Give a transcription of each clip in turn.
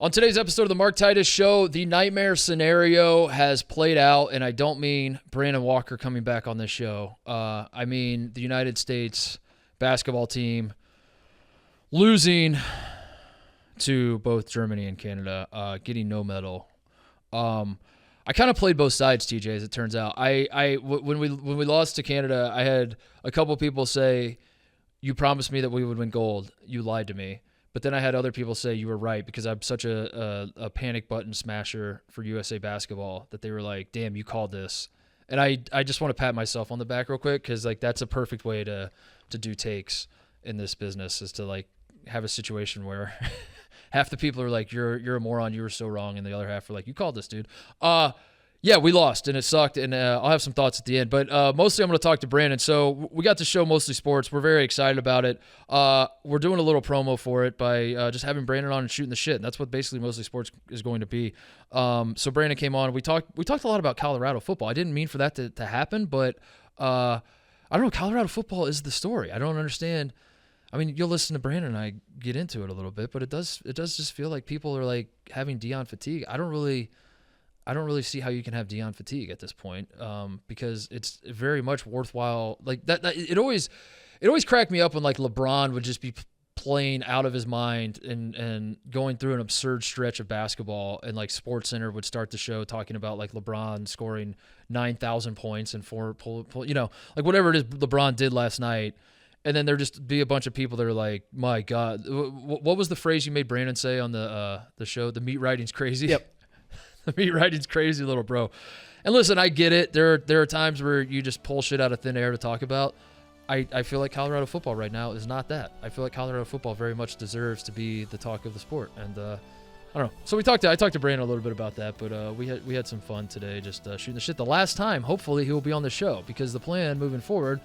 On today's episode of the Mark Titus Show, the nightmare scenario has played out, and I don't mean Brandon Walker coming back on this show. I mean the United States basketball team losing to both Germany and Canada, getting no medal. I kind of played both sides, TJ, as it turns out. When we lost to Canada, I had a couple people say, "You promised me that we would win gold. You lied to me." But then I had other people say you were right because I'm such a panic button smasher for USA basketball that they were like, damn, you called this. And I just want to pat myself on the back real quick because like that's a perfect way to do takes in this business is to like have a situation where half the people are like, you're a moron, you were so wrong, and the other half are like, you called this, dude. Yeah, we lost, and it sucked, and I'll have some thoughts at the end. But mostly I'm going to talk to Brandon. So we got the show Mostly Sports. We're very excited about it. We're doing a little promo for it by just having Brandon on and shooting the shit, and that's what basically Mostly Sports is going to be. So Brandon came on. We talked a lot about Colorado football. I didn't mean for that to happen, but I don't know. Colorado football is the story. I don't understand. I mean, you'll listen to Brandon and I get into it a little bit, but it does just feel like people are like having Deion fatigue. I don't really see how you can have Deion fatigue at this point because it's very much worthwhile. Like that it always cracked me up when like LeBron would just be playing out of his mind and going through an absurd stretch of basketball, and like SportsCenter would start the show talking about like LeBron scoring 9,000 points and like whatever it is LeBron did last night. And then there'd just be a bunch of people that are like, my God, what was the phrase you made Brandon say on the show? The meat writing's crazy. Yep. The meat writing's crazy, little bro. And listen, I get it. There are times where you just pull shit out of thin air to talk about. I feel like Colorado football right now is not that. I feel like Colorado football very much deserves to be the talk of the sport. And I don't know. So I talked to Brandon a little bit about that, but we had some fun today just shooting the shit. The last time, hopefully, he will be on the show because the plan moving forward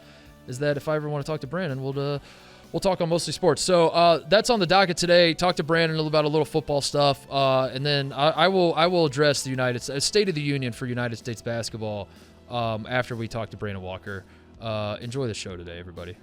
is that if I ever want to talk to Brandon, we'll talk on Mostly Sports. So that's on the docket today. Talk to Brandon about a little football stuff, and then I will address the State of the Union for United States basketball after we talk to Brandon Walker. Enjoy the show today, everybody.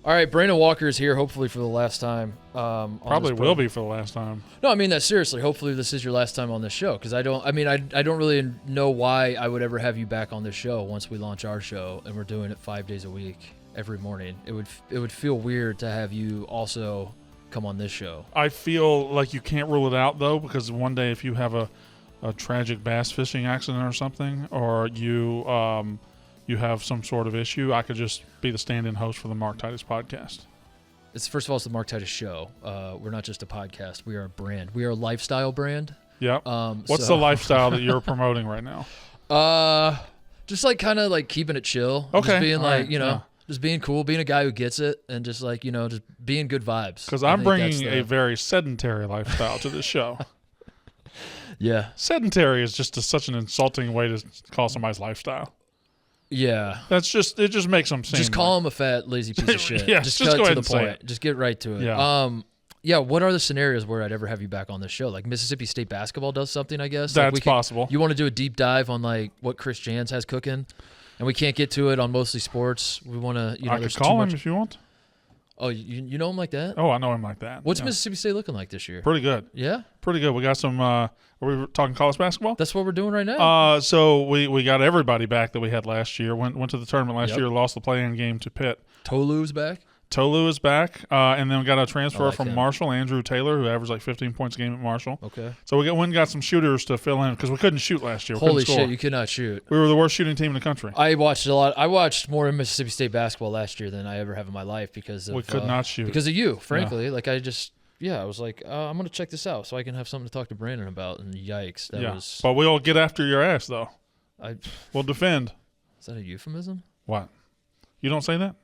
All right, Brandon Walker is here, hopefully for the last time. Probably will be for the last time. No, I mean that seriously. Hopefully this is your last time on this show because I don't really know why I would ever have you back on this show once we launch our show and we're doing it 5 days a week every morning. It would feel weird to have you also come on this show. I feel like you can't rule it out though because one day if you have a tragic bass fishing accident or something, or you have some sort of issue, I could just be the stand-in host for the Mark Titus podcast. First of all, it's the Mark Titus Show. We're not just a podcast. We are a brand. We are a lifestyle brand. Yep. What's the lifestyle that you're promoting right now? Just like kind of like keeping it chill. Okay. Just being like, just being cool, being a guy who gets it, and just like, just being good vibes. Because I'm bringing a very sedentary lifestyle to this show. Yeah. Sedentary is just such an insulting way to call somebody's lifestyle. Yeah. It just makes them seem just call him a fat, lazy piece of shit. Yeah, just go cut ahead to the point. Just get right to it. Yeah. What are the scenarios where I'd ever have you back on this show? Like Mississippi State basketball does something, I guess. That's possible. You want to do a deep dive on like what Chris Jans has cooking, and we can't get to it on Mostly Sports. We want to, I could call him if you want. Oh, you know him like that? Oh, I know him like that. What's Mississippi State looking like this year? Pretty good. Yeah? Pretty good. We got some are we talking college basketball? That's what we're doing right now. So we got everybody back that we had last year. Went to the tournament last year, lost the play-in game to Pitt. Tolu's back? Tolu is back, and then we got a transfer from him. Marshall, Andrew Taylor, who averaged like 15 points a game at Marshall. Okay. So we got some shooters to fill in because we couldn't shoot last year. Holy shit, you could not shoot. We were the worst shooting team in the country. I watched a lot. I watched more Mississippi State basketball last year than I ever have in my life because of, we could not shoot. Because of you, frankly. Like I was like, I'm going to check this out so I can have something to talk to Brandon about, and yikes. But we'll get after your ass, though. We'll defend. Is that a euphemism? What? You don't say that?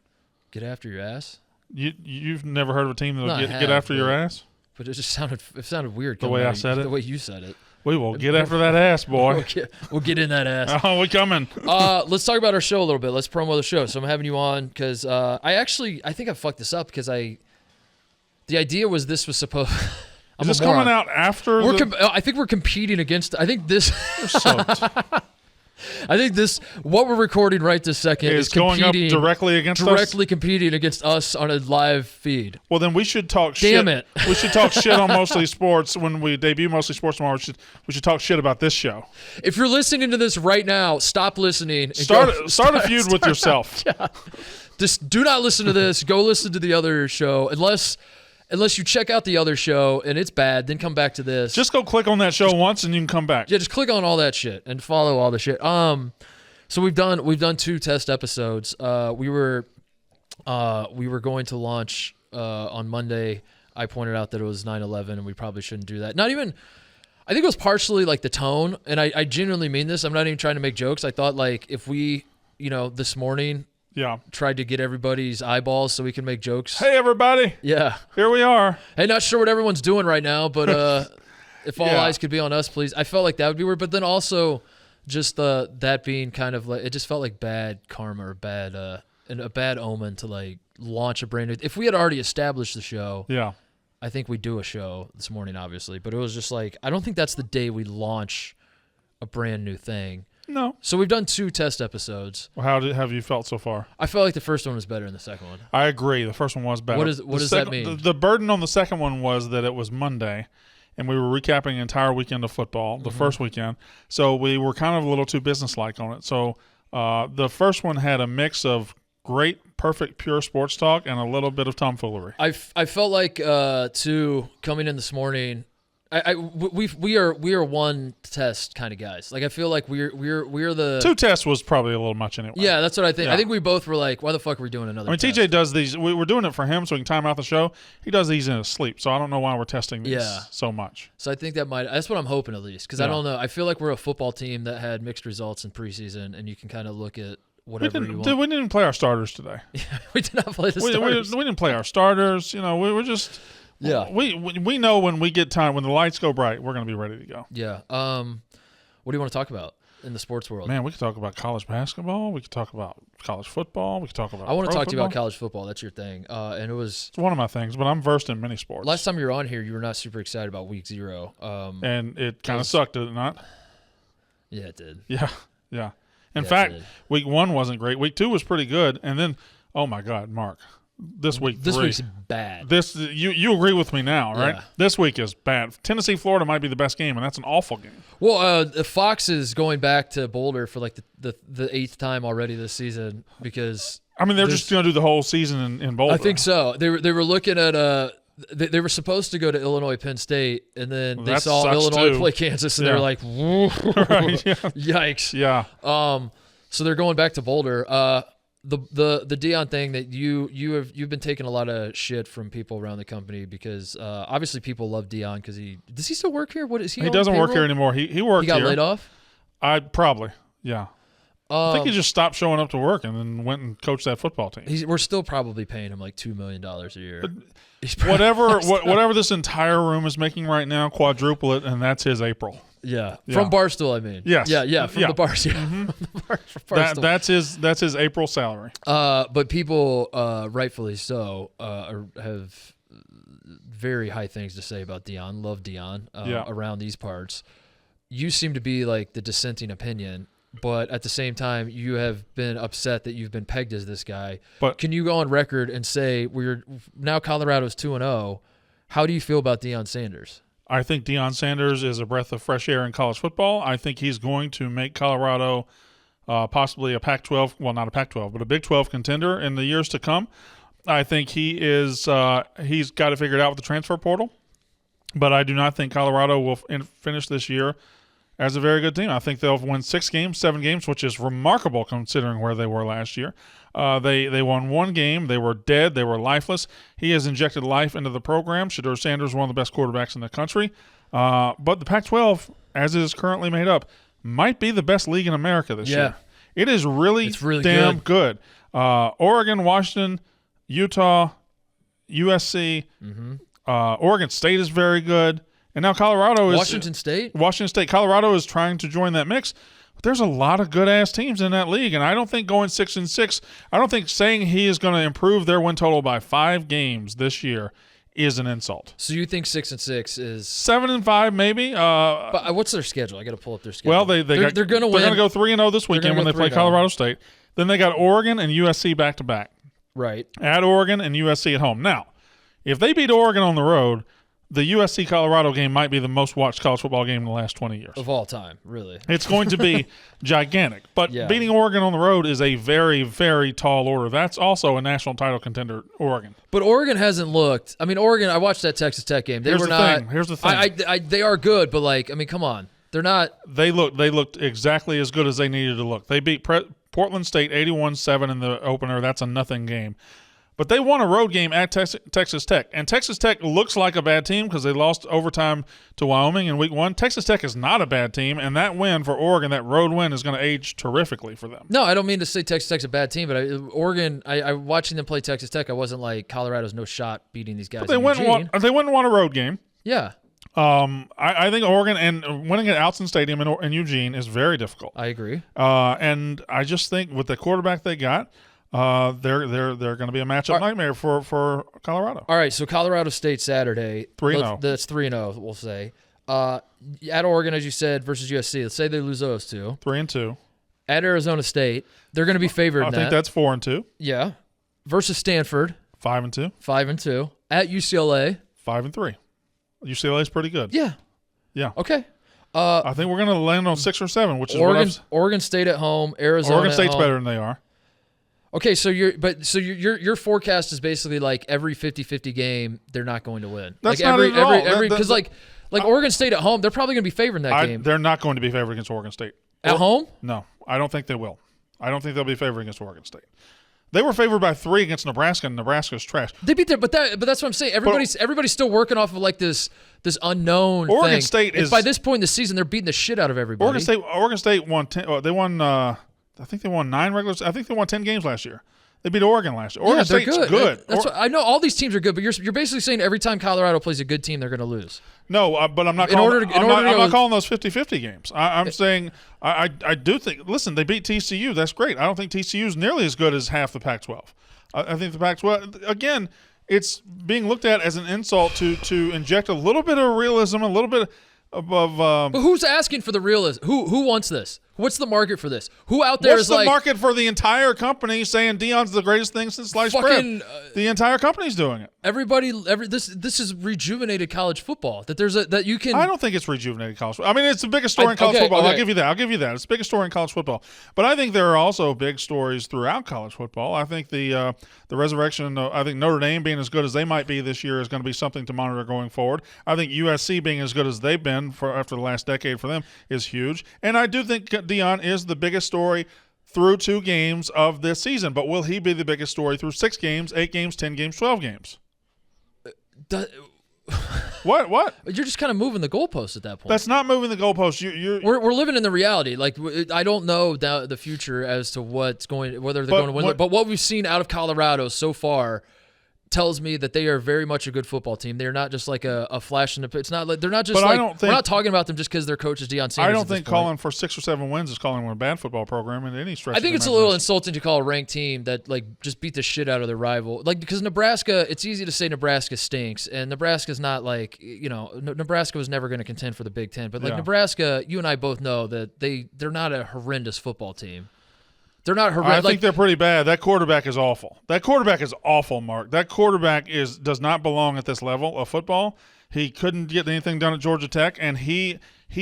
Get after your ass? You've never heard of a team that will get after your ass? But it just sounded weird. The way I said it? The way you said it. We will get after that ass, boy. We'll get in that ass. Oh, we coming. Let's talk about our show a little bit. Let's promo the show. So I'm having you on because I think I fucked this up because the idea was this was supposed. Is this coming out after? I think we're competing against. I think this. You're soaked. I think what we're recording right this second is going up directly competing against us on a live feed. Well, then we should talk shit. Damn it. We should talk shit on Mostly Sports when we debut Mostly Sports tomorrow. We should talk shit about this show. If you're listening to this right now, stop listening. And start a feud with yourself. Yeah. Just do not listen to this. Go listen to the other show. Unless you check out the other show and it's bad, then come back to this. Just go click on that show once and you can come back. Yeah, just click on all that shit and follow all the shit. So we've done 2 test episodes. We were going to launch on Monday. I pointed out that it was 9/11 and we probably shouldn't do that. I think it was partially like the tone, and I genuinely mean this. I'm not even trying to make jokes. I thought like if we, this morning tried to get everybody's eyeballs so we can make jokes. Hey, everybody. Yeah. Here we are. Hey, not sure what everyone's doing right now, but if all eyes could be on us, please. I felt like that would be weird, but then also just that being kind of like, it just felt like bad karma or a bad omen to like launch a brand new. If we had already established the show, I think we'd do a show this morning, obviously, but it was just like, I don't think that's the day we launch a brand new thing. No. So we've done 2 test episodes. Well, how have you felt so far? I felt like the first one was better than the second one. I agree. The first one was better. What does that mean? The burden on the second one was that it was Monday, and we were recapping an entire weekend of football, the first weekend. So we were kind of a little too businesslike on it. So the first one had a mix of great, perfect, pure sports talk and a little bit of tomfoolery. I felt like too, coming in this morning. We are one test kind of guys. Like I feel like we're the 2 tests was probably a little much anyway. Yeah, that's what I think. Yeah. I think we both were like, why the fuck are we doing another? test? TJ does these. We're doing it for him so he can time out the show. He does these in his sleep, so I don't know why we're testing these so much. So I think that's what I'm hoping at least, because I don't know. I feel like we're a football team that had mixed results in preseason, and you can kind of look at whatever you want. We didn't even play our starters today. We did not play the starters. We didn't play our starters. We were just. Yeah, we know when we get time, when the lights go bright, we're going to be ready to go. Yeah. What do you want to talk about in the sports world? Man, we could talk about college basketball. We could talk about college football. We could talk about. I want to talk to you about college football. That's your thing, and it's one of my things. But I'm versed in many sports. Last time you were on here, you were not super excited about week 0, and it kind of sucked, did it not? Yeah, it did. Yeah. In fact, week 1 wasn't great. Week 2 was pretty good, and then, oh my God, Mark. This week's bad. You agree with me now, right? Yeah. This week is bad. Tennessee, Florida might be the best game, and that's an awful game. Well, the Fox is going back to Boulder for like the 8th time already this season because they're just going to do the whole season in Boulder. I think so. They were looking at they were supposed to go to Illinois, Penn State, and then they saw Illinois play Kansas, and they're like, right, yikes. Yeah. So they're going back to Boulder. The Deion thing that you've been taking a lot of shit from people around the company because obviously people love Deion because does he still work here? What is he? He doesn't work here anymore. He worked. He got here. laid off. I probably I think he just stopped showing up to work and then went and coached that football team. We're still probably paying him like $2 million a year. Whatever this entire room is making right now, quadruple it, and that's his April. Yeah, from Barstool, I mean. Yes. Yeah, from the bars. Yeah, mm-hmm. That's his April salary. But people, rightfully so, have very high things to say about Deion. Love Deion around these parts. You seem to be like the dissenting opinion, but at the same time, you have been upset that you've been pegged as this guy. But can you go on record and say now Colorado's 2-0? How do you feel about Deion Sanders? I think Deion Sanders is a breath of fresh air in college football. I think he's going to make Colorado possibly a Pac-12, well, not a Pac-12, but a Big 12 contender in the years to come. I think he's got it figured out with the transfer portal, but I do not think Colorado will finish this year as a very good team. I think they'll win 7 games, which is remarkable considering where they were last year. They won 1 game. They were dead. They were lifeless. He has injected life into the program. Shedeur Sanders is one of the best quarterbacks in the country. But the Pac-12, as it is currently made up, might be the best league in America this year. It is really damn good. Oregon, Washington, Utah, USC, Oregon State is very good. And now Colorado is Washington State. Colorado is trying to join that mix. But there's a lot of good-ass teams in that league, and I don't think going 6-6, I don't think saying he is going to improve their win total by 5 games this year is an insult. So you think 6-6 is 7-5 maybe? But what's their schedule? I got to pull up their schedule. Well, they're going to win. They're going to go 3-0 this weekend when they play Colorado State. Then they got Oregon and USC back to back. Right. At Oregon and USC at home. Now, if they beat Oregon on the road, the USC-Colorado game might be the most watched college football game in the last 20 years. Of all time, really. It's going to be gigantic. But beating Oregon on the road is a very, very tall order. That's also a national title contender, Oregon. But Oregon hasn't looked – I mean, Oregon – I watched that Texas Tech game. Here's the thing. They are good, but, like, I mean, come on. They're not – They looked exactly as good as they needed to look. They beat Portland State 81-7 in the opener. That's a nothing game. But they won a road game at Texas Tech. And Texas Tech looks like a bad team because they lost overtime to Wyoming in week 1. Texas Tech is not a bad team, and that win for Oregon, that road win, is going to age terrifically for them. No, I don't mean to say Texas Tech's a bad team, but Oregon, I watching them play Texas Tech, I wasn't like, Colorado's no shot beating these guys. But they went and won a road game. Yeah. I think Oregon and winning at Alton Stadium in Eugene is very difficult. I agree. And I just think with the quarterback they got, they're going to be a matchup nightmare for Colorado. All right, so Colorado State Saturday 3-0. That's 3-0. We'll say at Oregon, as you said, versus USC. Let's say they lose those two. 3-2. At Arizona State, they're going to be favored. I think that's 4-2. Yeah. Versus Stanford, 5-2. 5-2. At UCLA, 5-3. UCLA is pretty good. Yeah. Yeah. Okay. I think we're going to land on 6 or 7, which is Oregon State at home, Arizona. Oregon State's at home. better than they are. Okay, so your forecast is basically like every 50-50 game they're not going to win. That's like not every because like Oregon State at home, they're probably going to be favored in that game. They're not going to be favored against Oregon State. At home? No, I don't think they will. I don't think they'll be favored against Oregon State. They were favored by 3 against Nebraska, and Nebraska's trash. They beat them, but that's what I'm saying. Everybody's still working off of like this unknown Oregon thing. State is by this point in the season, they're beating the shit out of everybody. Oregon State won 10. They won. I think they won 9 regulars. I think they won 10 games last year. They beat Oregon last year. Oregon State's good. That's what, I know all these teams are good, but you're basically saying every time Colorado plays a good team, they're going to lose. No, but I'm not calling those 50-50 games. I'm saying I do think. Listen, they beat TCU. That's great. I don't think TCU is nearly as good as half the Pac-12. I think the Pac-12 again. It's being looked at as an insult to inject a little bit of realism, a little bit of. But who's asking for the realism? Who wants this? What's the market for this? Who out there is like... What's the market for the entire company saying Deion's the greatest thing since sliced bread? The entire company's doing it. This is rejuvenated college football. That you can... I don't think it's rejuvenated college football. I mean, it's the biggest story in college football. Okay. I'll give you that. It's the biggest story in college football. But I think there are also big stories throughout college football. I think the resurrection, I think Notre Dame being as good as they might be this year is going to be something to monitor going forward. I think USC being as good as they've been after the last decade for them is huge. And I do think Deion is the biggest story through 2 games of this season. But will he be the biggest story through 6 games, 8 games, 10 games, 12 games? What? You're just kind of moving the goalposts at that point. That's not moving the goalposts. We're living in the reality. Like I don't know the future as to whether they're going to win. But what we've seen out of Colorado so far tells me that they are very much a good football team. They're not just like a flash in the. It's not like they're not just like we're not talking about them just because their coach is Deion Sanders. I don't think calling for 6 or 7 wins is calling them a bad football program in any stretch. I think it's a little insulting to call a ranked team that like just beat the shit out of their rival. Like because Nebraska, it's easy to say Nebraska stinks, and Nebraska's not like Nebraska was never going to contend for the Big Ten, but like Nebraska, you and I both know that they're not a horrendous football team. They're not horrendous. I think they're pretty bad. That quarterback is awful. Mark. That quarterback does not belong at this level of football. He couldn't get anything done at Georgia Tech, and he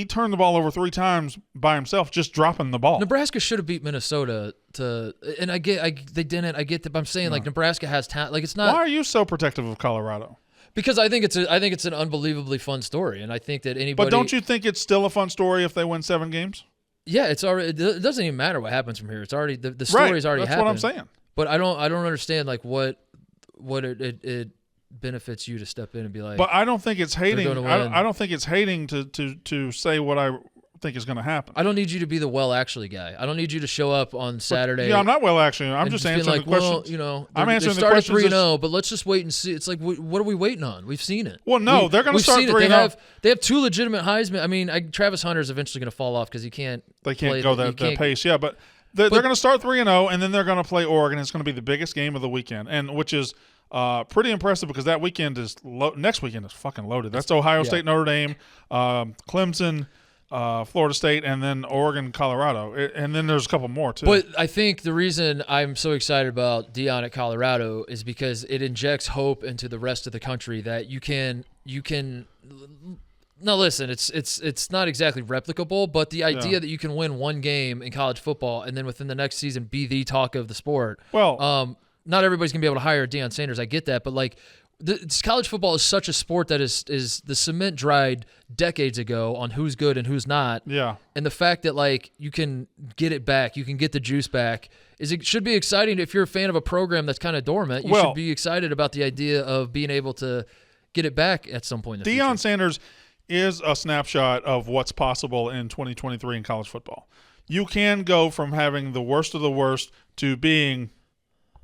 turned the ball over 3 times by himself, just dropping the ball. Nebraska should have beat Minnesota and they didn't. I get that, but I'm saying like Nebraska has talent. Like it's not. Why are you so protective of Colorado? Because I think it's an unbelievably fun story, and I think that anybody. But don't you think it's still a fun story if they win 7 games? Yeah, it's already. It doesn't even matter what happens from here. It's already the story's already happened. That's what I'm saying. But I don't understand like what it benefits you to step in and be like. But I don't think it's hating. I don't think it's hating to say what I think is going to happen. I don't need you to be the actually guy. I don't need you to show up on Saturday. Yeah, I'm not actually. I'm just answering the questions. Well, I'm answering the questions. They started 3-0, but let's just wait and see. It's like, what are we waiting on? We've seen it. Well, no, they're going to start 3-0. They have 2 legitimate Heisman. I mean, Travis Hunter is eventually going to fall off because he can't. They can't go that pace. Yeah, but they're going to start 3-0, and then they're going to play Oregon. It's going to be the biggest game of the weekend, and which is Pretty impressive because that weekend is next weekend is fucking loaded. That's Ohio State, Notre Dame, Clemson, Florida State, and then Oregon, Colorado, and then there's a couple more too. But I think the reason I'm so excited about Deion at Colorado is because it injects hope into the rest of the country that you can. Now listen, it's not exactly replicable, but the idea that you can win one game in college football and then within the next season be the talk of the sport. Well, not everybody's gonna be able to hire Deion Sanders. I get that, but like. College football is such a sport that is the cement dried decades ago on who's good and who's not. Yeah. And the fact that like you can get it back, you can get the juice back, it should be exciting. If you're a fan of a program that's kind of dormant, you should be excited about the idea of being able to get it back at some point in the future. Deion Sanders is a snapshot of what's possible in 2023 in college football. You can go from having the worst of the worst to being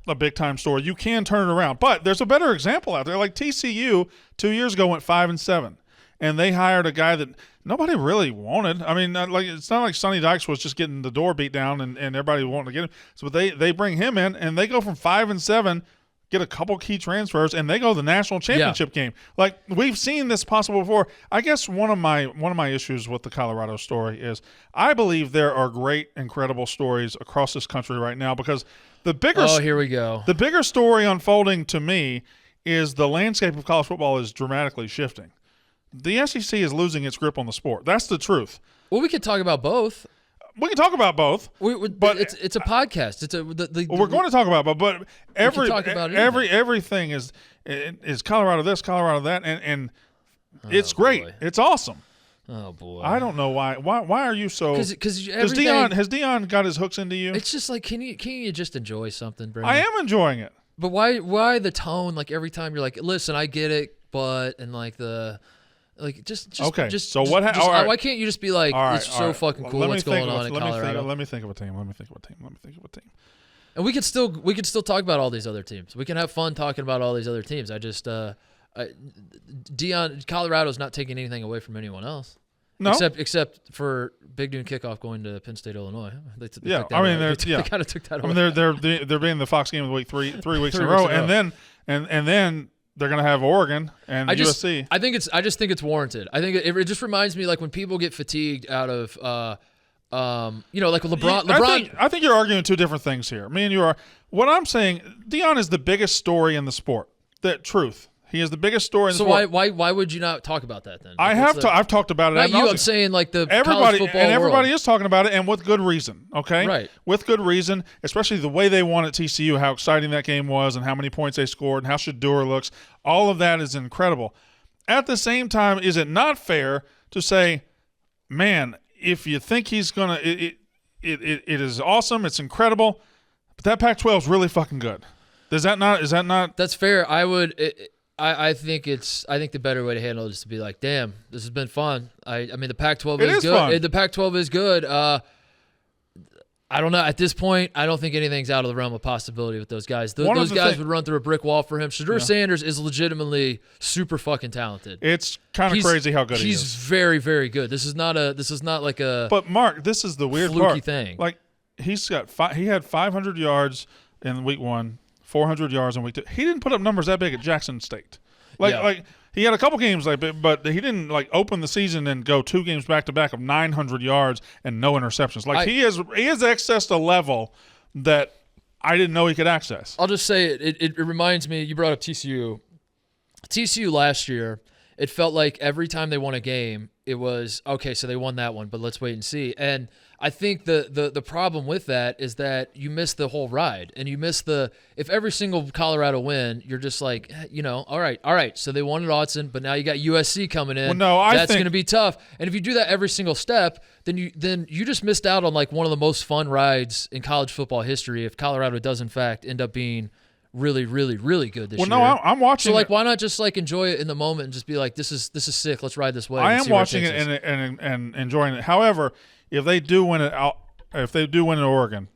a big-time story. You can turn it around. But there's a better example out there. Like TCU 2 years ago went 5-7, and they hired a guy that nobody really wanted. I mean, it's not like Sonny Dykes was just getting the door beat down and everybody wanted to get him. So they bring him in, and they go from 5-7, get a couple key transfers, and they go to the national championship game. Like, we've seen this possible before. I guess one of my issues with the Colorado story is I believe there are great, incredible stories across this country right now because the bigger here we go. The bigger story unfolding to me is the landscape of college football is dramatically shifting. The SEC is losing its grip on the sport. That's the truth. Well, we could talk about both. We can talk about both, but it's a podcast. We're going to talk about both, but everything is Colorado this, Colorado that, and it's great. Boy. It's awesome. Oh boy! I don't know why. Why are you so? Because has Deion got his hooks into you? It's just like can you just enjoy something, Brandon? I am enjoying it. But why the tone? Like every time you're like, listen, I get it, but and like the. Like just okay. Just, so what? Just, right. why can't you just be like, it's so fucking cool what's going on in Colorado? Let me think of a team. And we could still talk about all these other teams. We can have fun talking about all these other teams. I just Colorado's not taking anything away from anyone else. No, except for Big Noon Kickoff going to Penn State, Illinois. They kind of took that away. I mean, they're being the Fox Game of the Week three weeks in a row, and then they're going to have Oregon and USC. I just think it's warranted. I think it just reminds me like when people get fatigued out of like LeBron. I think you're arguing two different things here. Me and you are. What I'm saying, Deion is the biggest story in the sport. That truth. He is the biggest story in the sport. So why would you not talk about that then? I've talked about it. Not you. I'm saying like everybody college football and everybody world. is talking about it, and with good reason. Okay, right? With good reason, especially the way they won at TCU, how exciting that game was, and how many points they scored, and how Shador looks. All of that is incredible. At the same time, is it not fair to say, man, if you think he's gonna, it is awesome, it's incredible, but that Pac-12 is really fucking good. Is that not? That's fair. I think the better way to handle it is to be like, damn, this has been fun. I mean, the Pac-12 is good. Fun. The Pac-12 is good. I don't know. At this point, I don't think anything's out of the realm of possibility with those guys. Those guys would run through a brick wall for him. Shador Sanders is legitimately super fucking talented. It's kind of crazy how good he is. He's very, very good. This is not like a. But Mark, this is the weird fluky part. Thing. Like he had 500 yards in week 1. 400 yards in week 2. He didn't put up numbers that big at Jackson State. Like he had a couple games but he didn't like open the season and go 2 games back to back of 900 yards and no interceptions. He has accessed a level that I didn't know he could access. I'll just say it reminds me. You brought up TCU. TCU last year. It felt like every time they won a game, it was okay. So they won that one, but let's wait and see. And I think the problem with that is that you miss the whole ride, and you miss if every single Colorado win, you're just like, all right. So they won at Autzen, but now you got USC coming in. Well, no, that's going to be tough. And if you do that every single step, then you just missed out on like one of the most fun rides in college football history. If Colorado does in fact end up being really, really, really good this year. Well, no, I'm watching. So, why not just enjoy it in the moment and just be like, this is sick. Let's ride this wave. I am watching it and enjoying it. However, if they do win in Oregon,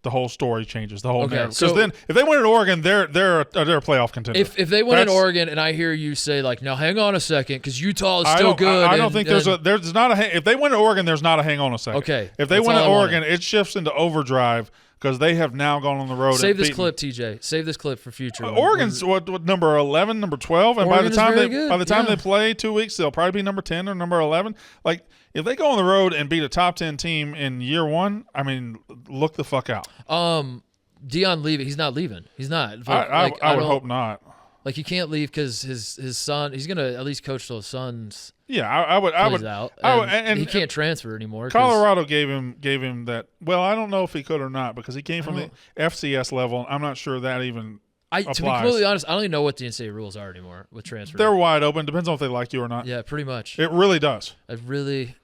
the whole story changes. The whole narrative. Because then, if they win in Oregon, they're a playoff contender. If they win in Oregon, and I hear you say like, now hang on a second, because Utah is still good. I don't think there's not a. If they win in Oregon, there's not a hang on a second. Okay. If they win in Oregon, it shifts into overdrive. because they have now gone on the road. Save this clip, TJ. Save this clip for future. Oregon's what number 11, number 12, and Oregon's by the time yeah. they play 2 weeks, they'll probably be number 10 or number 11. Like if they go on the road and beat a top 10 team in year one, I mean, look the fuck out. Deion leaving. He's not leaving. He's not. I would hope not. Like he can't leave because his son. He's gonna at least coach till his son's. Yeah, I would. Out, and he can't transfer anymore. Colorado gave him that. Well, I don't know if he could or not because he came from the FCS level. I'm not sure that even applies. To be completely honest, I don't even know what the NCAA rules are anymore with transfer. They're wide open. Depends on if they like you or not. Yeah, pretty much. It really does. It really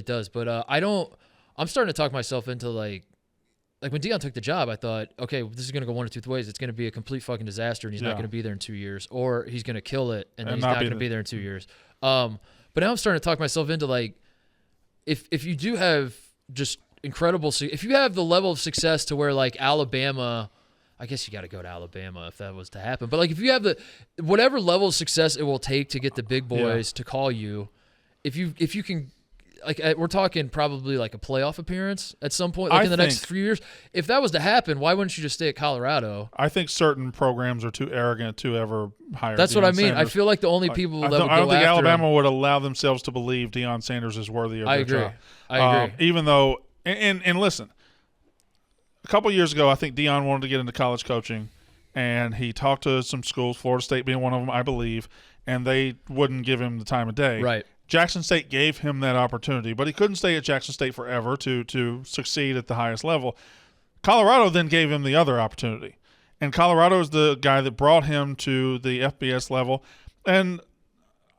does. But I don't. I'm starting to talk myself into like when Deion took the job, I thought, okay, this is going to go one or two ways. It's going to be a complete fucking disaster, and he's not going to be there in 2 years, or he's going to kill it, and he's not going to be there in 2 years. But now I'm starting to talk myself into like, if you do have just incredible, if you have the level of success to where like Alabama, I guess you got to go to Alabama if that was to happen. But like if you have the whatever level of success it will take to get the big boys to call you, if you can. Like we're talking probably like a playoff appearance at some point, like in the next few years. If that was to happen, why wouldn't you just stay at Colorado? I think certain programs are too arrogant to ever hire. That's Deion what I mean. Sanders. I feel like the only people that would go I don't think Alabama him, would allow themselves to believe Deion Sanders is worthy of their job. I agree. Even though, and listen, a couple of years ago, I think Deion wanted to get into college coaching, and he talked to some schools, Florida State being one of them, I believe, and they wouldn't give him the time of day. Right. Jackson State gave him that opportunity, but he couldn't stay at Jackson State forever to succeed at the highest level. Colorado then gave him the other opportunity, and Colorado is the guy that brought him to the FBS level, and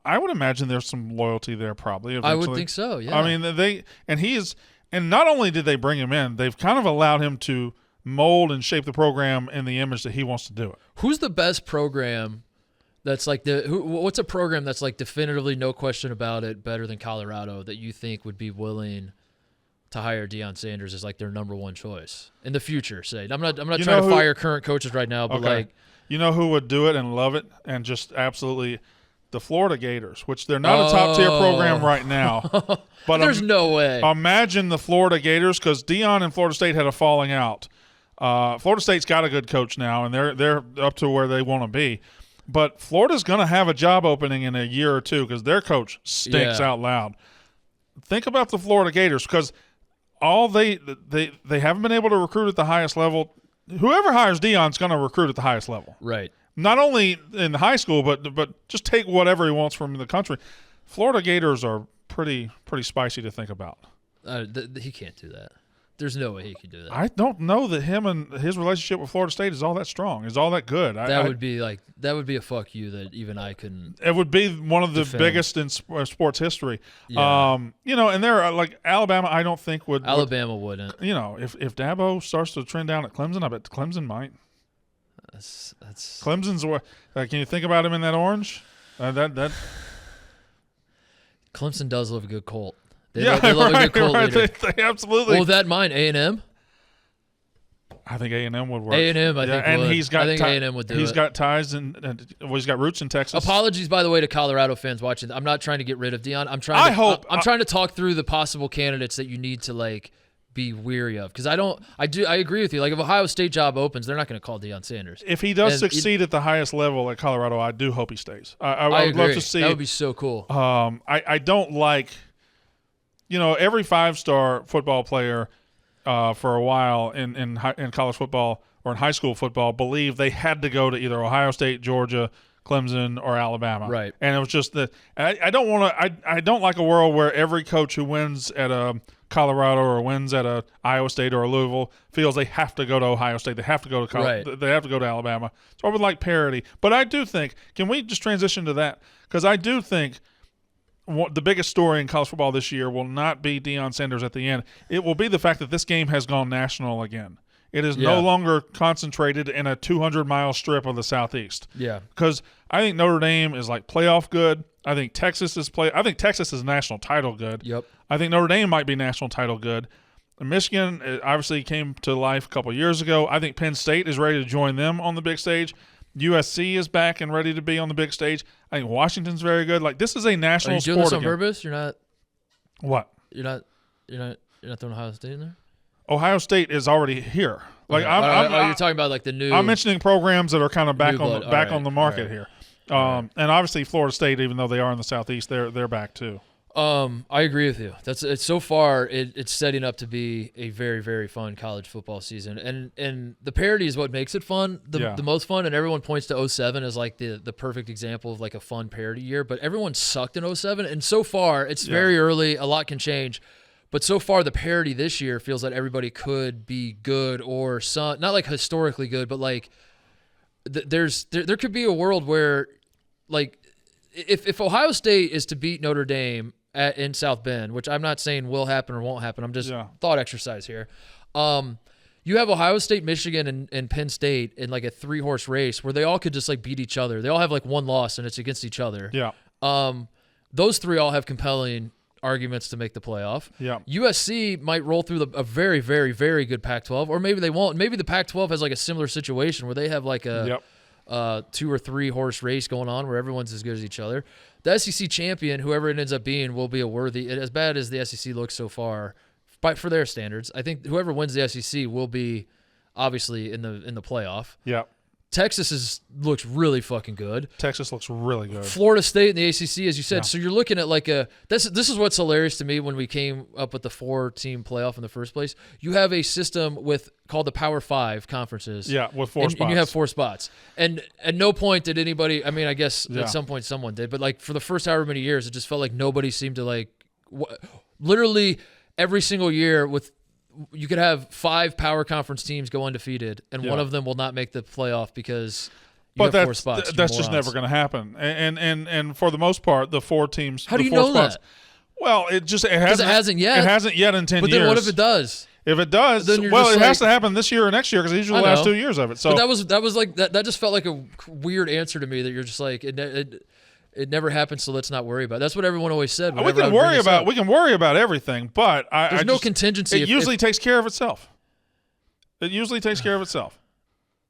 I would imagine there's some loyalty there probably. Eventually. I would think so, yeah. I mean, and not only did they bring him in, they've kind of allowed him to mold and shape the program in the image that he wants to do it. Who's the best program? That's like what's a program that's like definitively, no question about it, better than Colorado that you think would be willing to hire Deion Sanders as like their number one choice in the future? Say, I'm not trying to fire current coaches right now, but like, you know who would do it and love it and just absolutely the Florida Gators, which they're not a top tier program right now, but there's no way. Imagine the Florida Gators because Deion and Florida State had a falling out. Florida State's got a good coach now, and they're up to where they want to be. But Florida's going to have a job opening in a year or two because their coach stinks out loud. Think about the Florida Gators because they haven't been able to recruit at the highest level. Whoever hires Deion's going to recruit at the highest level. Right. Not only in high school, but just take whatever he wants from the country. Florida Gators are pretty spicy to think about. He can't do that. There's no way he could do that. I don't know that him and his relationship with Florida State is all that strong, is all that good. That would be a fuck you that even I couldn't. It would be one of the biggest in sports history. Yeah. And there are like Alabama. I don't think would. Alabama wouldn't. If Dabo starts to trend down at Clemson, I bet Clemson might. That's Clemson's. Can you think about him in that orange? That. Clemson does love a good Colt. They love a good Colt leader. They absolutely. Well, that mine A&M. I think A&M would work. A&M, I think. And would. he's got. I think A&M would do it. He's got ties and he's got roots in Texas. Apologies, by the way, to Colorado fans watching. I'm not trying to get rid of Deion. I'm trying to talk through the possible candidates that you need to like be weary of because I agree with you. Like if Ohio State job opens, they're not going to call Deion Sanders. If he does succeed at the highest level at Colorado, I do hope he stays. I would agree. love to see. That would be so cool. I don't like. Every 5-star football player for a while in college football or in high school football believed they had to go to either Ohio State, Georgia, Clemson, or Alabama. Right. And it was just that I don't like a world where every coach who wins at a Colorado or wins at a Iowa State or a Louisville feels they have to go to Ohio State. They have to go to They have to go to Alabama. So I would like parity. But I do think, can we just transition to that? Because I do think the biggest story in college football this year will not be Deion Sanders at the end. It will be the fact that this game has gone national again. It is no longer concentrated in a 200-mile strip of the Southeast. Yeah. Because I think Notre Dame is like playoff good. I think Texas is national title good. Yep. I think Notre Dame might be national title good. Michigan obviously came to life a couple years ago. I think Penn State is ready to join them on the big stage. USC is back and ready to be on the big stage. I think Washington's very good. Like this is a national sport. Are you doing this on purpose? You're not. What? You're not throwing Ohio State in there? Ohio State is already here. Like you're talking about like the new. I'm mentioning programs that are kind of back on the market here. And obviously Florida State, even though they are in the Southeast, they're back too. I agree with you. It's so far it's setting up to be a very, very fun college football season, and the parity is what makes it fun, the most fun. And everyone points to 07 as like the perfect example of like a fun parity year, but everyone sucked in 07, and so far it's very early. A lot can change. But so far, the parity this year feels like everybody could be good or not like historically good, but like there could be a world where, like, if Ohio State is to beat Notre Dame in South Bend, which I'm not saying will happen or won't happen, I'm just thought exercise here. You have Ohio State, Michigan, and Penn State in like a 3-horse race where they all could just like beat each other. They all have like one loss and it's against each other. Yeah. Those three all have compelling arguments to make the playoff. Yeah. USC might roll through a very, very, very good Pac-12, or maybe they won't. Maybe the Pac-12 has like a similar situation where they have like a 2 or 3 horse race going on where everyone's as good as each other. The SEC champion, whoever it ends up being, will be a worthy. As bad as the SEC looks so far, for their standards, I think whoever wins the SEC will be obviously in the playoff. Yeah. Texas looks really fucking good. Texas looks really good. Florida State in the ACC, as you said. Yeah. So you're looking at like this is what's hilarious to me when we came up with the 4-team playoff in the first place. You have a system called the Power 5 conferences. Yeah, with 4 spots. And you have 4 spots. And at no point did anybody, I mean, I guess at some point someone did, but like for the first however many years, it just felt like nobody seemed to like literally every single year you could have 5 power conference teams go undefeated, and one of them will not make the playoff because you have 4 spots. That's just never going to happen. And for the most part, the 4 teams. How do you know that? Well, it hasn't yet. It hasn't yet in 10 years. But then what if it does? If it does, well, it has to happen this year or next year because these are the last 2 years of it. So but that was like that just felt like a weird answer to me that you're just like it never happened, so let's not worry about it. That's what everyone always said. We can worry about everything, but there's no contingency. It usually takes care of itself. It usually takes care of itself.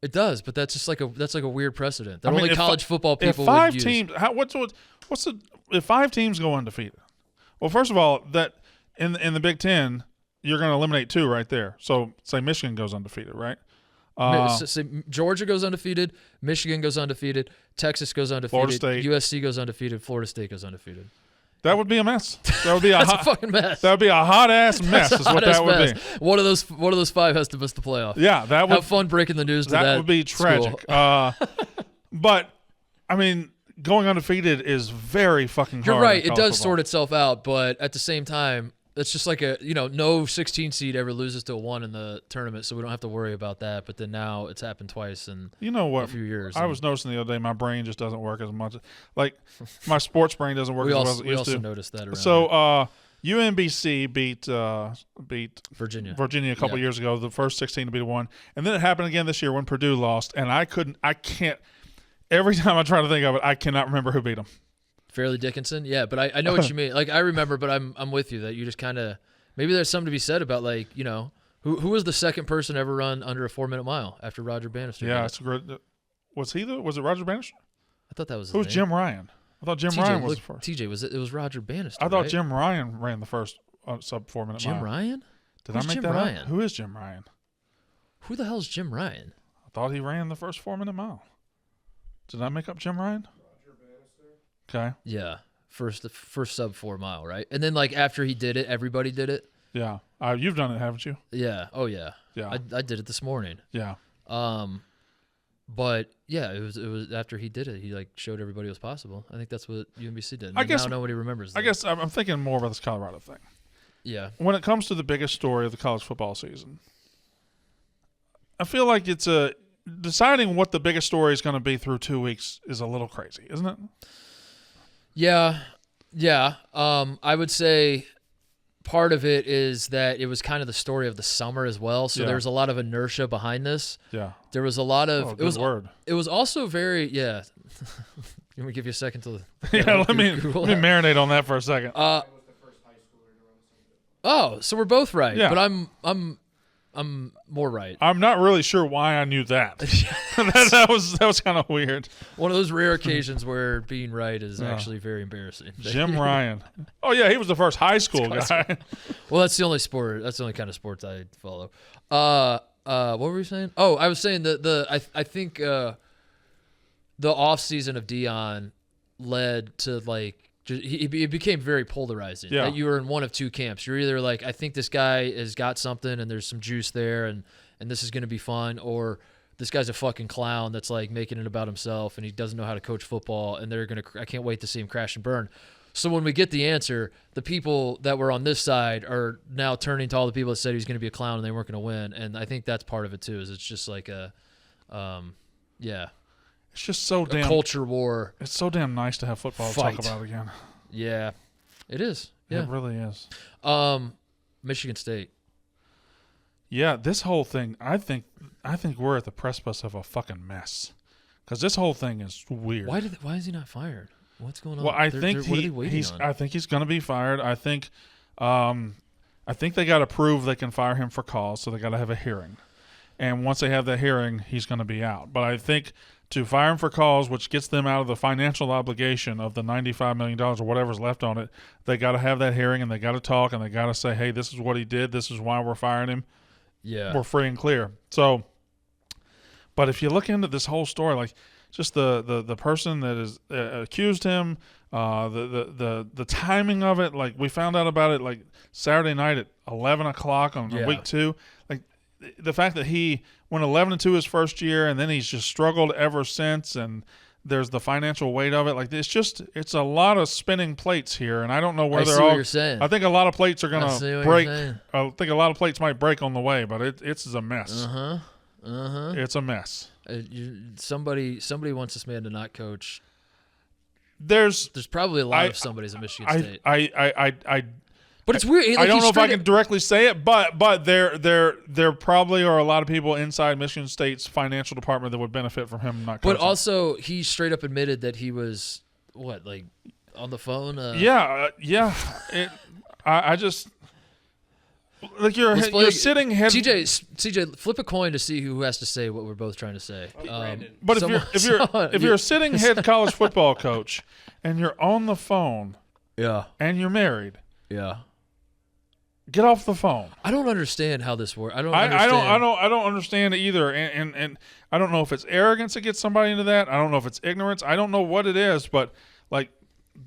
It does, but that's just like a weird precedent that only college football people would use. If 5 teams go undefeated? Well, first of all, that in the Big Ten, you're going to eliminate 2 right there. So say Michigan goes undefeated, right? Georgia goes undefeated, Michigan goes undefeated, Texas goes undefeated, USC goes undefeated, Florida State goes undefeated. That would be a mess. That would be a fucking mess. That would be a hot ass mess. Is what that would be. One of those 5 has to miss the playoff. Yeah, that would have fun breaking the news. That would be tragic. But I mean, going undefeated is very fucking hard. You're right. It does sort itself out, but at the same time, it's just like no 16 seed ever loses to a 1 in the tournament, so we don't have to worry about that. But then now it's happened twice in a few years. I was noticing the other day my brain just doesn't work as much. Like my sports brain doesn't work as well as it used to. We also noticed that around So UMBC beat Virginia a couple years ago, the first 16 to beat a 1. And then it happened again this year when Purdue lost, and I can't every time I try to think of it, I cannot remember who beat them. Fairleigh Dickinson, yeah, but I know what you mean. Like I remember, but I'm with you that you just kind of maybe there's something to be said about like who was the second person ever run under a 4-minute mile after Roger Bannister? Yeah, it's great. Was it Roger Bannister? I thought that was. Who was Jim Ryan? I thought Jim Ryan was the first. TJ it was Roger Bannister. I thought right? Jim Ryan ran the first sub 4-minute mile. Jim Ryan? Did I make that up? Who is Jim Ryan? Who the hell is Jim Ryan? I thought he ran the first 4-minute mile. Did I make up Jim Ryan? Roger Bannister. Okay. Yeah. First sub 4 mile, right? And then like after he did it, everybody did it. Yeah, you've done it, haven't you? Yeah. Oh yeah. Yeah. I did it this morning. Yeah. But yeah, it was after he did it, he like showed everybody it was possible. I think that's what UMBC did. I guess now nobody remembers that. I guess I'm thinking more about this Colorado thing. Yeah. When it comes to the biggest story of the college football season, I feel like deciding what the biggest story is going to be through 2 weeks is a little crazy, isn't it? Yeah. I would say part of it is that it was kind of the story of the summer as well. So there's a lot of inertia behind this. Yeah. There was a lot of It was also very Let me give you a second to let me marinate on that for a second. So we're both right. Yeah. But I'm more right. I'm not really sure why I knew that. that was kind of weird. One of those rare occasions where being right is actually very embarrassing. Jim Ryan. Oh yeah, he was the first high school guy. Well, that's the only sport. That's the only kind of sports I follow. What were we saying? Oh, I was saying I think the off season of Deion led to it became very polarizing. Yeah. That you were in one of two camps. You're either like, I think this guy has got something and there's some juice there and this is going to be fun, or this guy's a fucking clown that's like making it about himself and he doesn't know how to coach football and I can't wait to see him crash and burn. So when we get the answer, the people that were on this side are now turning to all the people that said he was going to be a clown and they weren't going to win. And I think that's part of it too, is it's just like It's just so damn culture war. It's so damn nice to have football to talk about again. Yeah, it is. Yeah, it really is. Michigan State. Yeah, this whole thing. I think we're at the precipice of a fucking mess because this whole thing is weird. Why is he not fired? What's going on? Well, I think he's going to be fired. I think they got to prove they can fire him for cause, so they got to have a hearing. And once they have that hearing, he's going to be out. But I think to fire him for cause, which gets them out of the financial obligation of the $95 million or whatever's left on it, they got to have that hearing and they got to talk and they got to say, hey, this is what he did. This is why we're firing him. Yeah. We're free and clear. So, but if you look into this whole story, like just the person that is accused him, the timing of it, like we found out about it like Saturday night at 11 o'clock on week 2. Like the fact that he went 11-2 his first year and then he's just struggled ever since, and there's the financial weight of it. Like it's a lot of spinning plates here, and I don't know where they're all. You're saying. I think a lot of plates are going to break. I think a lot of plates might break on the way, but it's a mess. It's a mess. Somebody wants this man to not coach. There's probably a lot of somebody's at Michigan State. But it's weird. I don't know if I can directly say it, but there probably are a lot of people inside Michigan State's financial department that would benefit from him not coaching. But also, he straight up admitted that he was on the phone. I just like you're sitting head. CJ, flip a coin to see who has to say what we're both trying to say. But if you're a sitting head college football coach and you're on the phone, and you're married, get off the phone. I don't understand how this works. I don't understand it either. And I don't know if it's arrogance that gets somebody into that. I don't know if it's ignorance. I don't know what it is, but like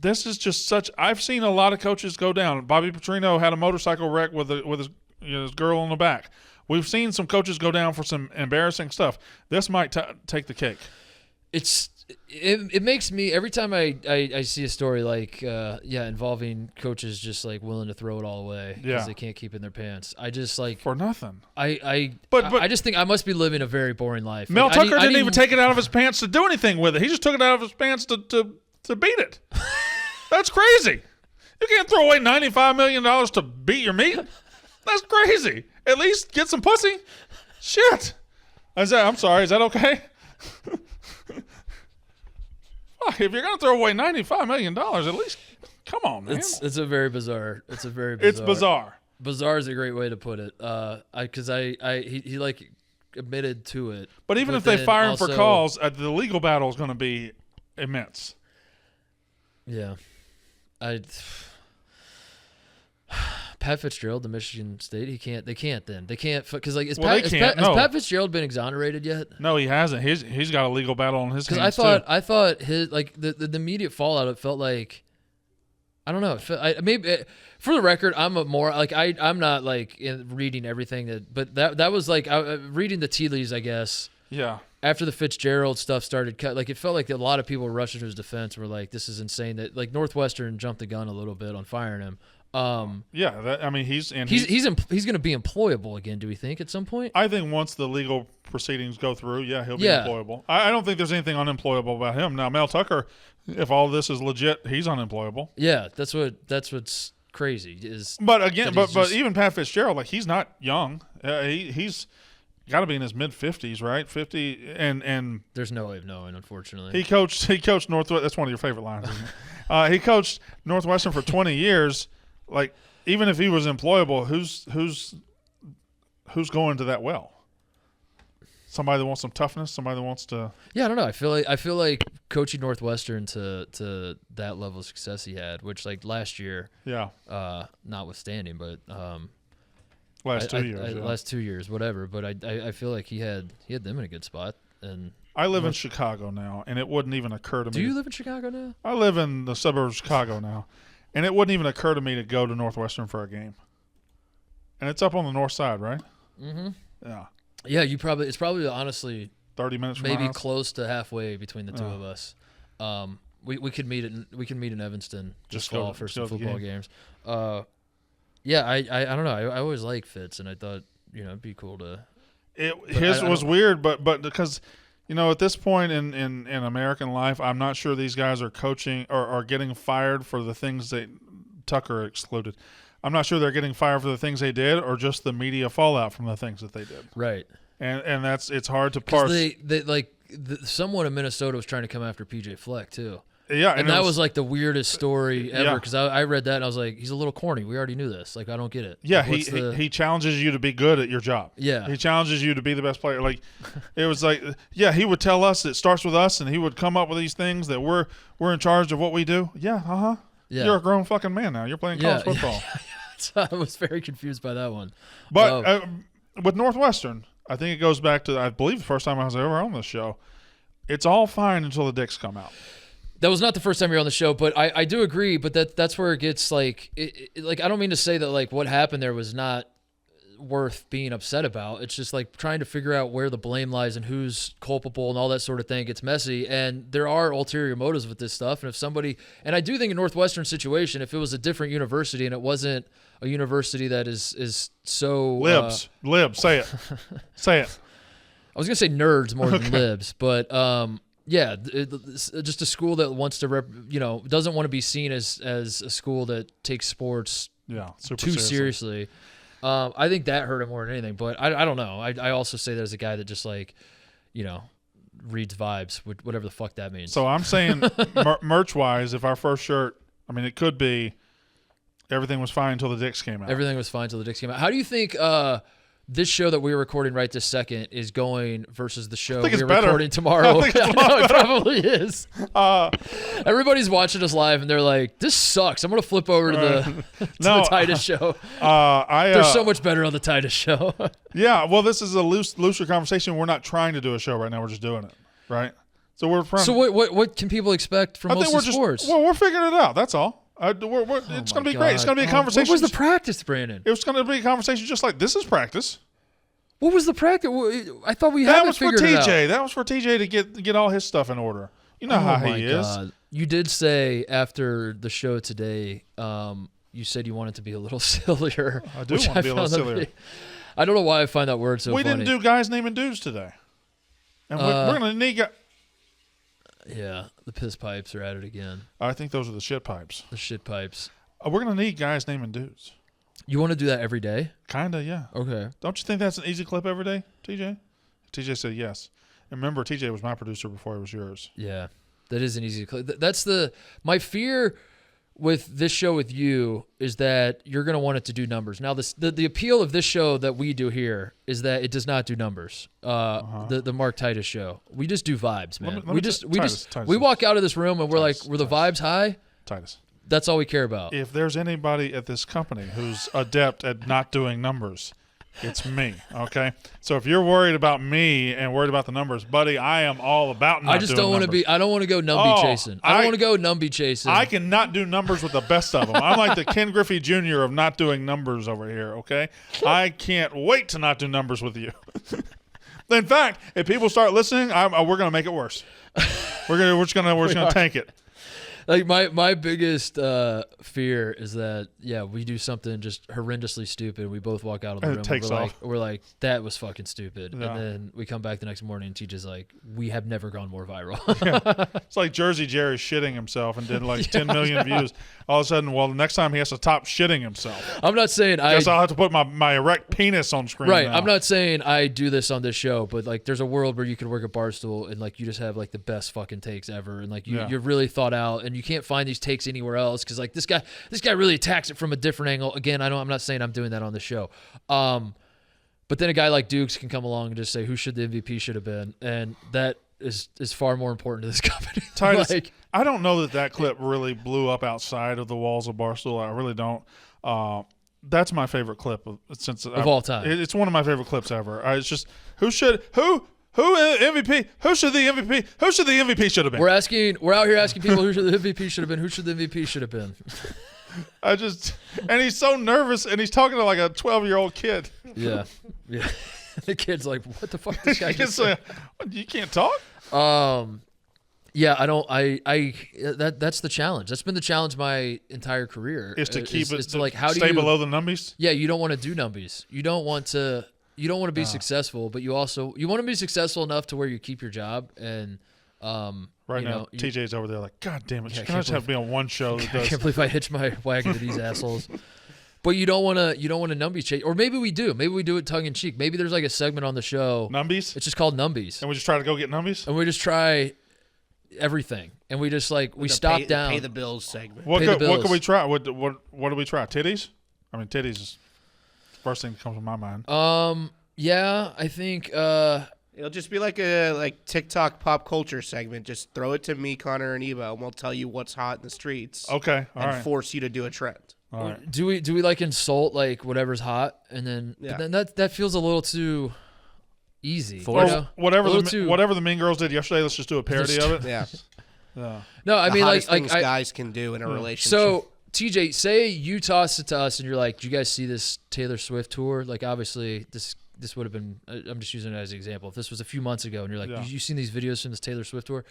this is just such. I've seen a lot of coaches go down. Bobby Petrino had a motorcycle wreck with his girl in the back. We've seen some coaches go down for some embarrassing stuff. This might take the cake. It makes me, every time I see a story like involving coaches just like willing to throw it all away because they can't keep it in their pants. I just like for nothing. I just think I must be living a very boring life. Mel Tucker didn't even take it out of his pants to do anything with it. He just took it out of his pants to beat it. That's crazy. You can't throw away $95 million to beat your meat. That's crazy. At least get some pussy. Shit. I'm sorry. Is that okay? If you're going to throw away $95 million, at least come on, man. It's a very bizarre. It's bizarre. Bizarre is a great way to put it. Because he like admitted to it. But even if they fire him for cause, the legal battle is going to be immense. Yeah, Pat Fitzgerald, the Michigan State, they can't because like has Pat Fitzgerald been exonerated yet? No, he hasn't. He's got a legal battle on his hands. Because I thought his like the immediate fallout. It felt like I don't know. Maybe for the record, I'm I'm not like reading everything but that was like reading the tea leaves, I guess. Yeah. After the Fitzgerald stuff started, it felt like a lot of people were rushing to his defense. Were like, "This is insane." That like Northwestern jumped the gun a little bit on firing him. He's going to be employable again. Do we think at some point? I think once the legal proceedings go through, he'll be employable. I don't think there's anything unemployable about him. Now, Mel Tucker, if all this is legit, he's unemployable. Yeah, that's what's crazy is. But again, but even Pat Fitzgerald, like he's not young. He's got to be in his mid-50s, right? 50 and there's no way of knowing, unfortunately. He coached Northwestern. That's one of your favorite lines, isn't it? He coached Northwestern for 20 years. Like even if he was employable, who's going to that well? Somebody that wants some toughness, somebody that wants to. Yeah, I don't know. I feel like coaching Northwestern to that level of success he had, which like last year, notwithstanding, but last 2 years, last 2 years, whatever. But I feel like he had them in a good spot. And I live in Chicago now, and it wouldn't even occur to me. Do you live in Chicago now? I live in the suburbs of Chicago now, and it wouldn't even occur to me to go to Northwestern for a game. And it's up on the north side, right? Mm-hmm. Yeah. Yeah, it's probably honestly 30 minutes from maybe my house. Close to halfway between the two of us. We could meet in Evanston this fall for some football games. Yeah, I don't know. I always like Fitz, and I thought it'd be cool to. His was weird, but because at this point in American life, I'm not sure these guys are coaching or are getting fired for the things that Tucker excluded. I'm not sure they're getting fired for the things they did or just the media fallout from the things that they did. Right. And it's hard to parse. Someone in Minnesota was trying to come after PJ Fleck too. Yeah, and that was like the weirdest story ever because Yeah. I read that and I was like, he's a little corny. We already knew this. Like, I don't get it. Yeah, like, he challenges you to be good at your job. Yeah. He challenges you to be the best player. Like, it was like, yeah, he would tell us it starts with us, and he would come up with these things that we're in charge of what we do. Yeah, Yeah. You're a grown fucking man now. You're playing college football. So I was very confused by that one. But with Northwestern, I think it goes back to, I believe, the first time I was ever on this show. It's all fine until the dicks come out. That was not the first time you're on the show, but I do agree. But that's where it gets like I don't mean to say that like what happened there was not worth being upset about. It's just like trying to figure out where the blame lies and who's culpable and all that sort of thing. It gets messy, and there are ulterior motives with this stuff. And if somebody, and I do think in Northwestern situation, if it was a different university and it wasn't a university that is so libs, say it, say it. I was gonna say nerds more than libs, but yeah, it's just a school that wants to doesn't want to be seen as a school that takes sports too seriously. I think that hurt him more than anything, but I don't know. I also say that as a guy that just like, reads vibes, whatever the fuck that means. So I'm saying merch-wise, if our first shirt, I mean, it could be everything was fine until the dicks came out. Everything was fine until the dicks came out. How do you think this show that we're recording right this second is going versus the show we're recording tomorrow? I know it probably is. Everybody's watching us live and they're like, "This sucks. I'm gonna flip over to the Titus show." They're so much better on the Titus show. Yeah, well, this is a looser conversation. We're not trying to do a show right now. We're just doing it, right? So what can people expect from most sports? We're figuring it out. That's all. It's going to be great. It's going to be a conversation. What was the practice, Brandon? It was going to be a conversation just like this is practice. What was the practice? I thought we had it figured out. That was for TJ to get all his stuff in order. You know how he is. God. You did say after the show today, you said you wanted to be a little sillier. I do want to be a little sillier. I don't know why I find that word so funny. We didn't do guys naming dudes today. And we're going to need guys. Yeah, the piss pipes are at it again. I think those are the shit pipes. The shit pipes. We're going to need guys naming dudes. You want to do that every day? Kind of, yeah. Okay. Don't you think that's an easy clip every day, TJ? TJ said yes. And remember, TJ was my producer before he was yours. Yeah, that is an easy clip. That's my fear with this show with you is that you're going to want it to do numbers. Now, the appeal of this show that we do here is that it does not do numbers. The Mark Titus show, we just do vibes, man. We walk out of this room and we're like, were the vibes high? Titus. That's all we care about. If there's anybody at this company who's adept at not doing numbers, it's me, okay? So if you're worried about me and worried about the numbers, buddy, I am all about not doing numbers. I don't want to go numbie chasing. I don't want to go numbie chasing. I cannot do numbers with the best of them. I'm like the Ken Griffey Jr. of not doing numbers over here, okay? I can't wait to not do numbers with you. In fact, if people start listening, we're going to make it worse. We're just going to tank it. Like my biggest fear is that we do something just horrendously stupid. We both walk out of the room. Takes off. We're like that was fucking stupid, yeah. And then we come back the next morning and TJ's like, we have never gone more viral. Yeah. It's like Jersey Jerry shitting himself and did like 10 million views. All of a sudden, the next time he has to top shitting himself. I'm not saying I'll have to put my erect penis on screen. Right. Now. I'm not saying I do this on this show, but like there's a world where you could work at Barstool and like you just have like the best fucking takes ever, and like you're really thought out, and you can't find these takes anywhere else because like this guy really attacks it from a different angle. Again, I'm not saying I'm doing that on the show. But then a guy like Dukes can come along and just say who should the MVP should have been, and that is far more important to this company. Titus, Like, I don't know that clip really blew up outside of the walls of Barstool. I really don't. That's my favorite clip of all time. It's one of my favorite clips ever. It's just who MVP? Who should the MVP should have been? We're out here asking people who should the MVP should have been. Who should the MVP should have been? And he's so nervous, and he's talking to like a 12-year-old kid. Yeah. The kid's like, what the fuck? This guy just say, you can't talk. Yeah, I don't. That's the challenge. That's been the challenge my entire career. Is to keep it to like how stay below the numbies. Yeah, you don't want to do numbies. You don't want to be successful, but you want to be successful enough to where you keep your job and. Right now, TJ's over there like, God damn it! Can I just have to be on one show? That does. I can't believe I hitched my wagon to these assholes. But you don't want to numbies chase, or maybe we do. Maybe we do it tongue in cheek. Maybe there's like a segment on the show. Numbies. It's just called Numbies. And we just try to go get numbies. And we just try everything, and we just like we stop down. Pay the bills segment. What can we try? What do we try? Titties. I mean, titties is the first thing that comes to my mind. Yeah, I think. It'll just be like a TikTok pop culture segment. Just throw it to me, Connor, and Eva, and we'll tell you what's hot in the streets. Okay, all and right. Force you to do a trend. All right. Do we like insult like whatever's hot, and then that feels a little too easy. Whatever the Mean Girls did yesterday, let's just do a parody of it. Yeah. No, I mean like things guys can do in a relationship. So TJ, say you toss it to us, and you're like, "Do you guys see this Taylor Swift tour?" Like, obviously this would have been. I'm just using it as an example. If this was a few months ago, and you're like, "You seen these videos from this Taylor Swift tour?"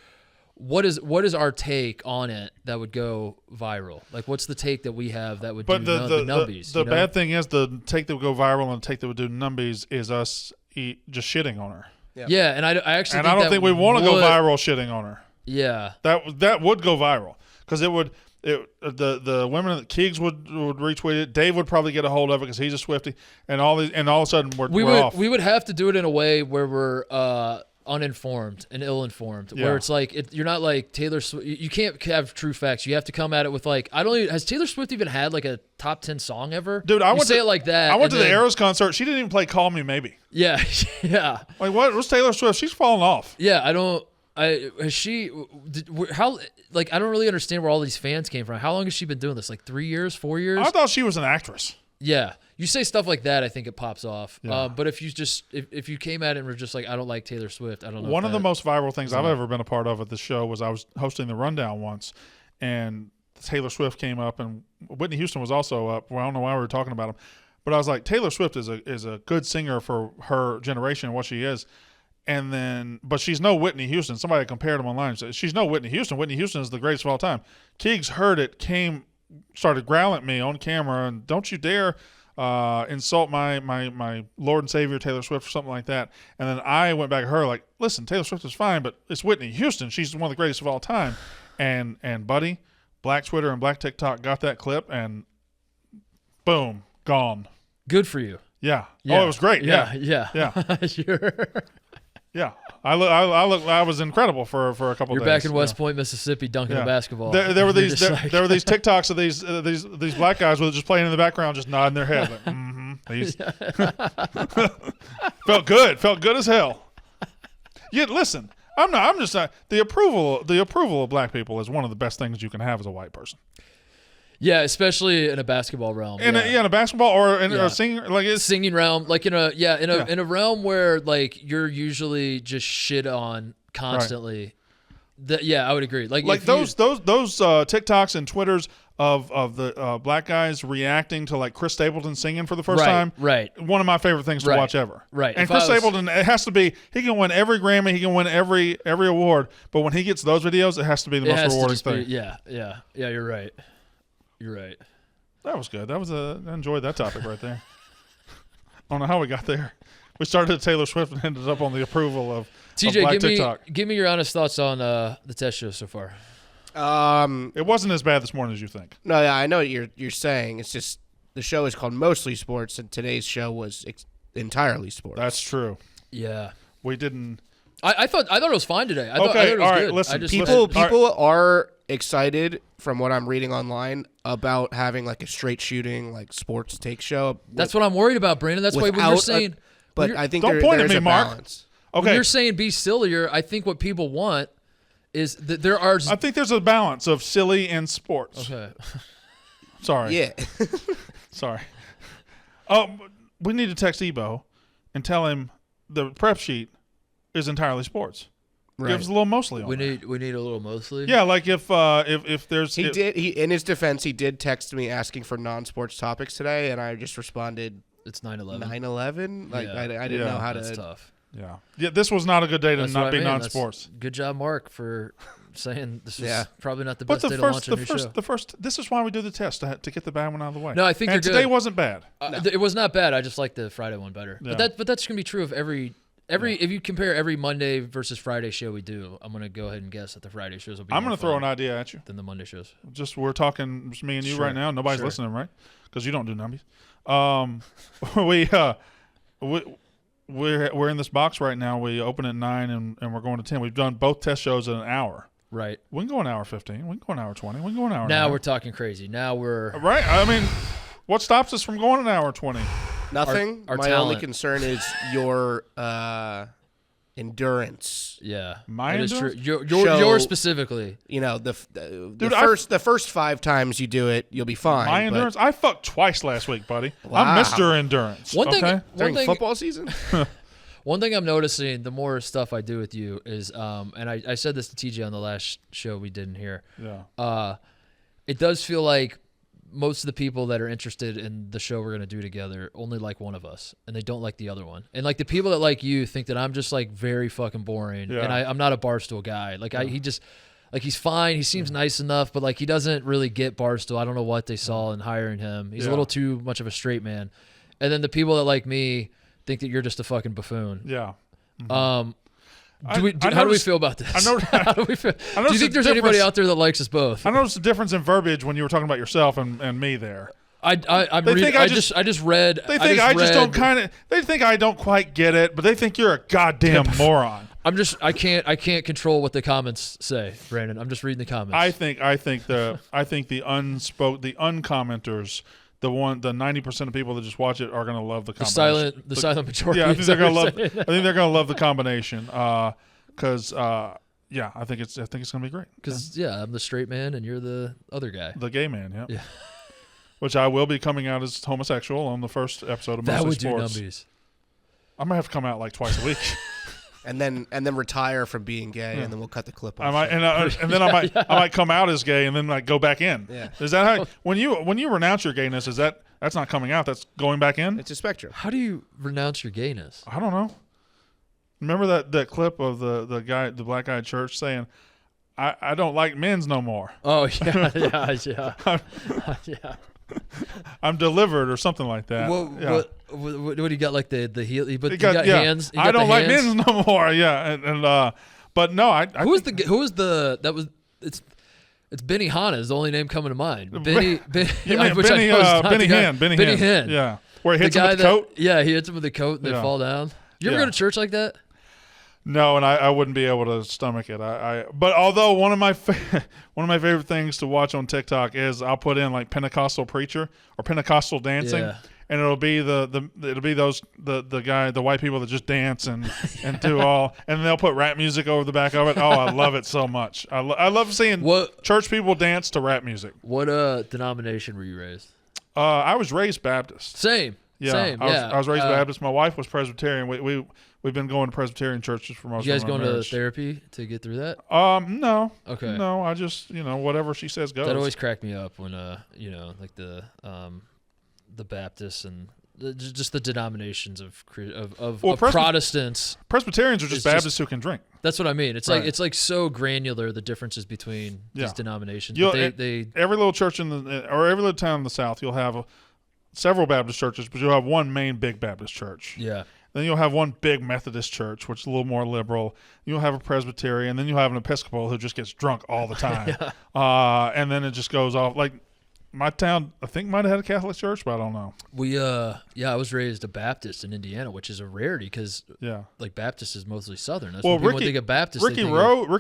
What is our take on it that would go viral? Like, what's the take that we have that would do the numbies? The bad thing is the take that would go viral and the take that would do numbies is us just shitting on her. Yeah, and I actually I don't think we want to go viral shitting on her. Yeah, that would go viral because it would. The women at Keegs would retweet it. Dave would probably get a hold of it because he's a Swiftie, and all of a sudden we're off. We would have to do it in a way where we're uninformed and ill-informed, where it's like you're not like Taylor Swift. You can't have true facts. You have to come at it with like has Taylor Swift even had like a top 10 song ever? Dude, I went to it like that. I went to the Eras concert. She didn't even play "Call Me Maybe." Yeah, yeah. Like what? What's Taylor Swift? She's falling off. Yeah, I don't. I don't really understand where all these fans came from. How long has she been doing this? Like 3 years, 4 years? I thought she was an actress. Yeah, you say stuff like that, I think it pops off. Yeah. But if you came at it and were just like, I don't like Taylor Swift, I don't know. One of the most viral things I've ever been a part of at the show was I was hosting the Rundown once, and Taylor Swift came up, and Whitney Houston was also up. Well, I don't know why we were talking about him, but I was like, Taylor Swift is a good singer for her generation and what she is. And then, but she's no Whitney Houston. Somebody compared them online and said, she's no Whitney Houston. Whitney Houston is the greatest of all time. Keegs heard it, started growling at me on camera, and don't you dare insult my Lord and Savior Taylor Swift or something like that. And then I went back at her like, listen, Taylor Swift is fine, but it's Whitney Houston. She's one of the greatest of all time. And buddy, Black Twitter and Black TikTok got that clip, and boom, gone. Good for you. Yeah. Oh, it was great. Yeah. Sure. Yeah, I was incredible for a couple of days. You're back in West Point, Mississippi, dunking a basketball. There were these TikToks of these black guys with just playing in the background, just nodding their head. Like, felt good as hell. Yeah, listen, I'm just the approval of black people is one of the best things you can have as a white person. Yeah, especially in a basketball realm. In a basketball or in a singing realm, like in a realm where like you're usually just shit on constantly. Right. I would agree. Like those TikToks and Twitters of the black guys reacting to like Chris Stapleton singing for the first time. Right. One of my favorite things to watch ever. Right. And Chris Stapleton, it has to be. He can win every Grammy. He can win every award. But when he gets those videos, it has to be the most rewarding thing. Yeah. You're right. You're right. That was good. I enjoyed that topic right there. I don't know how we got there. We started at Taylor Swift and ended up on the approval of Black TikTok. Give me your honest thoughts on the test show so far. It wasn't as bad this morning as you think. No, yeah, I know what you're saying. It's just the show is called Mostly Sports, and today's show was entirely sports. That's true. Yeah. We didn't. I thought it was fine today. I thought it was all right. good. Listen, people are excited from what I'm reading online about having like a straight shooting like sports take show. That's what I'm worried about, Brandon. That's why we were saying but I think Don't point at there's me, a Mark. balance. When Okay. you're saying be sillier, I think what people want is that there are. I think there's a balance of silly and sports. Okay. Sorry. Yeah. Sorry. Oh, we need to text Ebo and tell him the prep sheet is entirely sports. Right. Give us a little mostly on We that. need a little mostly. Yeah, like if there's He in his defense, he did text me asking for non-sports topics today, and I just responded It's 9/11. 9/11. Like Yeah. I didn't Yeah. know how That's to. tough. Yeah, this was not a good day to That's not what I be mean. non-sports. That's- Good job, Mark, for saying this was Yeah. probably not the But best the day to launch first, a new show. this is why we do the test to get the bad one out of the way. No, I think and you're today good. wasn't bad. It was not bad. I just like the Friday one better. Yeah. But that's gonna be true of every. If you compare every Monday versus Friday show we do, I'm gonna go ahead and guess that the Friday shows will be. I'm more going to throw fun an idea at you. than the Monday shows. Just we're talking, just me and you Sure. right now. Nobody's Sure. listening, right? Because you don't do numbies. We're in this box right now. We open at 9 and we're going to 10. We've done both test shows in an hour. Right. We can go an hour 15. We can go an hour 20. We can go an hour. Now and a we're talking crazy. Now we're half. Right. I mean, what stops us from going an hour 20? Nothing. Our My only talent. concern is your endurance. yeah. My That is true. endurance? Yours specifically. You know, the Dude, the first 5 times you do it, you'll be fine. My but endurance. I fucked twice last week, buddy. Wow. I'm Mr. Endurance. One thing. okay? during One thing. football season. One thing I'm noticing, the more stuff I do with you is, and I said this to TJ on the last show we did in here. Yeah. It does feel like most of the people that are interested in the show we're going to do together only like one of us, and they don't like the other one. And like the people that like you think that I'm just like very fucking boring, Yeah. and I'm not a Barstool guy. Like he just like he's fine. He seems nice enough, but like he doesn't really get Barstool. I don't know what they saw in hiring him. He's a Yeah. little too much of a straight man. And then the people that like me think that you're just a fucking buffoon. Yeah. How do we noticed- feel about this? I know- How do we feel? Do you noticed think the there's anybody difference- out there that likes us both? I noticed the difference in verbiage when you were talking about yourself and me there. I just read. They think I just don't kind of. They think I don't quite get it, but they think you're a goddamn moron. I can't control what the comments say, Brandon. I'm just reading the comments. I think the uncommenters, the 90% of people that just watch it are gonna love the combination. the silent majority. Yeah, I think is they're what gonna you're love. saying. I think they're gonna love the combination. Because yeah, I think it's gonna be great. Because I'm the straight man and you're the other guy. The gay man, yeah. Yeah. Which I will be coming out as homosexual on the first episode of That Mostly would do Sports. numbies. I'm gonna have to come out like twice a week. and then retire from being gay, and then we'll cut the clip off. And then I might come out as gay and then like go back in. Yeah. Is that how when you renounce your gayness? That's not coming out? That's going back in? It's a spectrum. How do you renounce your gayness? I don't know. Remember that clip of the black guy at church saying, "I don't like men's no more. Oh yeah. Yeah. I'm delivered," or something like that. What do you got? Like the heel? But He you got yeah. hands. You I got don't the like hands? men's no more. Yeah, and but no, I Who was think- It's Benny Hanna is the only name coming to mind. Benny, You mean which I Benny, know is not the Benny guy. Hinn. Benny Benny Hinn. Hinn. Yeah, where he The hits him guy with the coat. Yeah, he hits him with the coat and they Yeah. fall down. You ever Yeah. go to church like that? No, and I wouldn't be able to stomach it. But although one of my favorite things to watch on TikTok is I'll put in like Pentecostal preacher or Pentecostal dancing, Yeah. and it'll be the white people that just dance and do all, and they'll put rap music over the back of it. Oh, I love it so much. I love seeing church people dance to rap music. What denomination were you raised? I was raised Baptist. Same. Yeah, Same. I was raised Baptist. My wife was Presbyterian. We've been going to Presbyterian churches for most You guys of our going to marriage. therapy to get through that? No. Okay. No, I just whatever she says goes. That always cracked me up when like the Baptists and just the denominations of Protestants. Presbyterians are just It's Baptists who can drink. That's what I mean. It's Right. like so granular, the differences between these denominations. You'll- But they every little church or every little town in the South, you'll have several Baptist churches, but you'll have one main big Baptist church. yeah. Then you'll have one big Methodist church, which is a little more liberal. You'll have a Presbyterian, then you'll have an Episcopal who just gets drunk all the time. And then it just goes off. Like my town, I think might have had a Catholic church, but I don't know. I was raised a Baptist in Indiana, which is a rarity because like Baptist is mostly Southern. That's when people think of Baptist. Ricky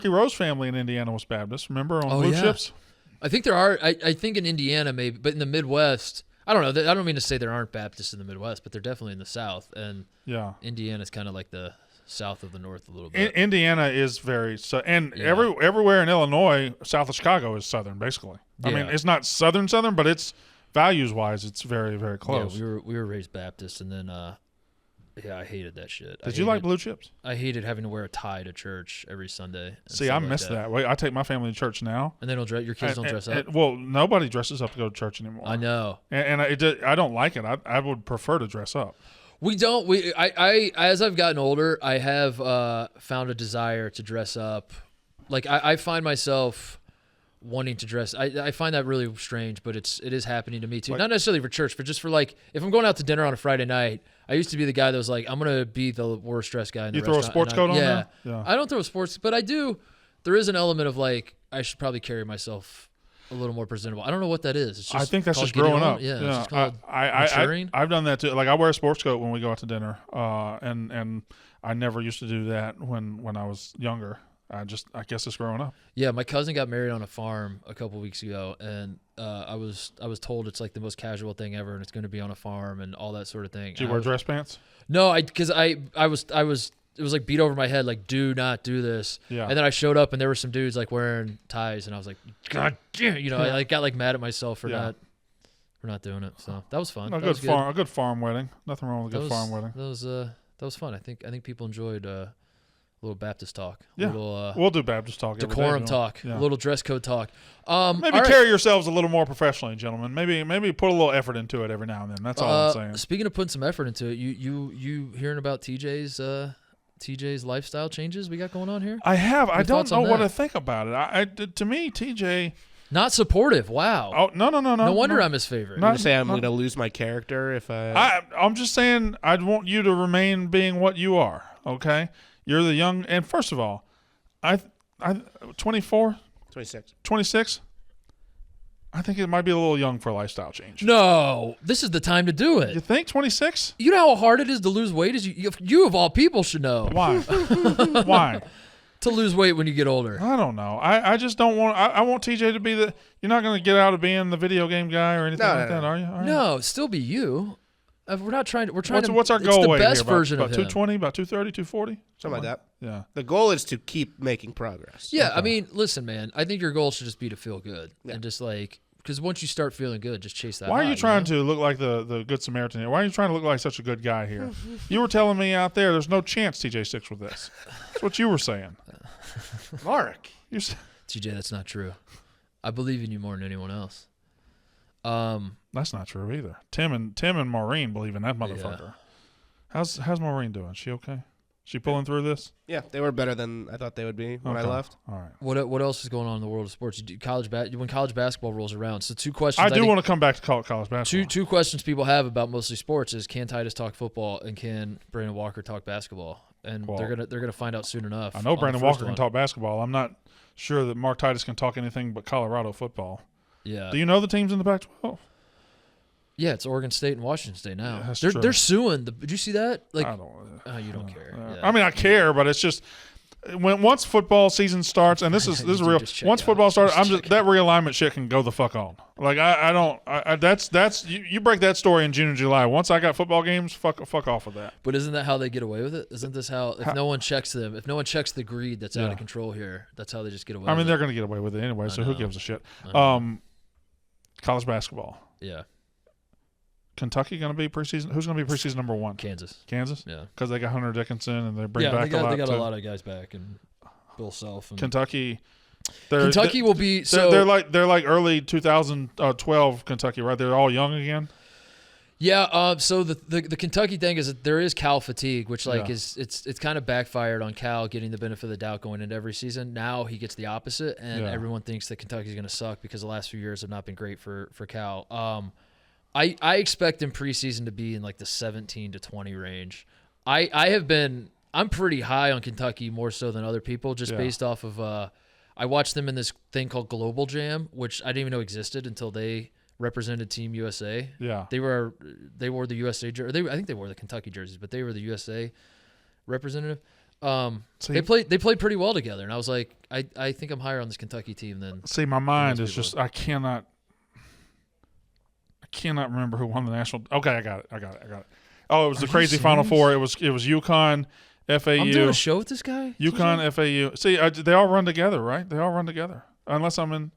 Rowe's family in Indiana was Baptist. Remember on Blue Chips? I think there are. I think in Indiana maybe, but in the Midwest, I don't know. I don't mean to say there aren't Baptists in the Midwest, but they're definitely in the South. And Indiana's kind of like the south of the North a little bit. Indiana is very everywhere in Illinois, south of Chicago is Southern, basically. I mean, it's not Southern, but it's values-wise, it's very, very close. Yeah, we were raised Baptist, and then I hated that shit. Did you like blue chips? I hated having to wear a tie to church every Sunday. See, I miss that. Wait, I take my family to church now, and they don't dress. Your kids don't dress up. Well, nobody dresses up to go to church anymore. I know, and I don't like it. I would prefer to dress up. We don't. I as I've gotten older, I have found a desire to dress up. Like I find myself wanting to dress. I find that really strange, but it is happening to me too. Not necessarily for church, but just for like if I'm going out to dinner on a Friday night. I used to be the guy that was like, I'm gonna be the worst dressed guy in the restaurant. You throw a sports coat on there? Yeah. I don't throw a sports, but I do. There is an element of like I should probably carry myself a little more presentable. I don't know what that is. It's just I think that's just growing up. Yeah. It's just called maturing. I've done that too. Like I wear a sports coat when we go out to dinner, and I never used to do that when I was younger. I guess it's growing up. Yeah, my cousin got married on a farm a couple weeks ago, and I was told it's like the most casual thing ever, and it's going to be on a farm and all that sort of thing. Did you wear dress pants? No, because I was it was like beat over my head, like do not do this. Yeah. And then I showed up, and there were some dudes like wearing ties, and I was like, God damn, I like got like mad at myself for not doing it. So that was fun. A good farm wedding. Nothing wrong with a good farm wedding. That was fun. I think people enjoyed. A little Baptist talk. Yeah, we'll do Baptist talk. Decorum talk. A little dress code talk. Maybe carry yourselves a little more professionally, gentlemen. Maybe put a little effort into it every now and then. That's all I'm saying. Speaking of putting some effort into it, you hearing about TJ's lifestyle changes we got going on here? I have. I don't know what to think about it. To me, TJ. Not supportive. Wow. Oh no. No wonder I'm his favorite. You say I'm going to lose my character if I'm just saying I want you to remain being what you are. Okay. You're the young, and first of all, I 24, 26. I think it might be a little young for a lifestyle change. No, this is the time to do it. You think 26? You know how hard it is to lose weight? You of all people should know. Why? Why? To lose weight when you get older. I don't know. I just don't want. I want TJ to be the. You're not going to get out of being the video game guy or anything like that, are you? No, still be you. We're not trying to. We're trying to. What's our goal? It's the best version of him. About 220, about 230, 240, something like that. Yeah. The goal is to keep making progress. Yeah, okay. I mean, listen, man. I think your goal should just be to feel good and just like because once you start feeling good, just chase that. Why are you trying to look like the good Samaritan here? Why are you trying to look like such a good guy here? You were telling me out there's no chance TJ sticks with this. That's what you were saying. Mark, TJ, that's not true. I believe in you more than anyone else. That's not true either. Tim and Maureen believe in that motherfucker. Yeah. How's Maureen doing? She okay? She pulling through this? Yeah, they were better than I thought they would be when I left. All right. What else is going on in the world of sports? You do when college basketball rolls around. So two questions. I do want to come back to college basketball. Two questions people have about mostly sports is can Titus talk football and can Brandon Walker talk basketball? And they're gonna find out soon enough. I know Brandon Walker can talk basketball. I'm not sure that Mark Titus can talk anything but Colorado football. Yeah. Do you know the teams in the Pac-12? Yeah, it's Oregon State and Washington State now. Yeah, they're suing. Did you see that? Like, I don't. You don't care. Yeah. I mean, I care, but it's just once football season starts, and this is real. Once football starts, that realignment shit can go the fuck on. Like I don't. That's you break that story in June and July. Once I got football games, fuck off with that. But isn't that how they get away with it? Isn't this how if no one checks them, if no one checks the greed that's out of control here, that's how they just get away? I mean, they're going to get away with it anyway. So who gives a shit? College basketball. Yeah. Kentucky going to be preseason? Who's going to be preseason number one? Kansas. Yeah. Because they got Hunter Dickinson and they bring back a lot. They got a lot of guys back and Bill Self. And Kentucky. Kentucky will be so. They're like early 2012 Kentucky, right? They're all young again. Yeah. So the Kentucky thing is that there is Cal fatigue, which is it's kind of backfired on Cal getting the benefit of the doubt going into every season. Now he gets the opposite, and everyone thinks that Kentucky's going to suck because the last few years have not been great for Cal. I expect in preseason to be in like the 17 to 20 range. I'm pretty high on Kentucky more so than other people just based off of I watched them in this thing called Global Jam, which I didn't even know existed until they represented Team USA. Yeah. They wore the USA jersey. I think they wore the Kentucky jerseys, but they were the USA representative. They played pretty well together, and I was like, I think I'm higher on this Kentucky team than. See, my mind is just I cannot cannot remember who won the national. Okay, I got it. Oh, it was the crazy Final Four. It was UConn, FAU. I'm doing a show with this guy? UConn, FAU. See, they all run together, right? They all run together. Unless I'm in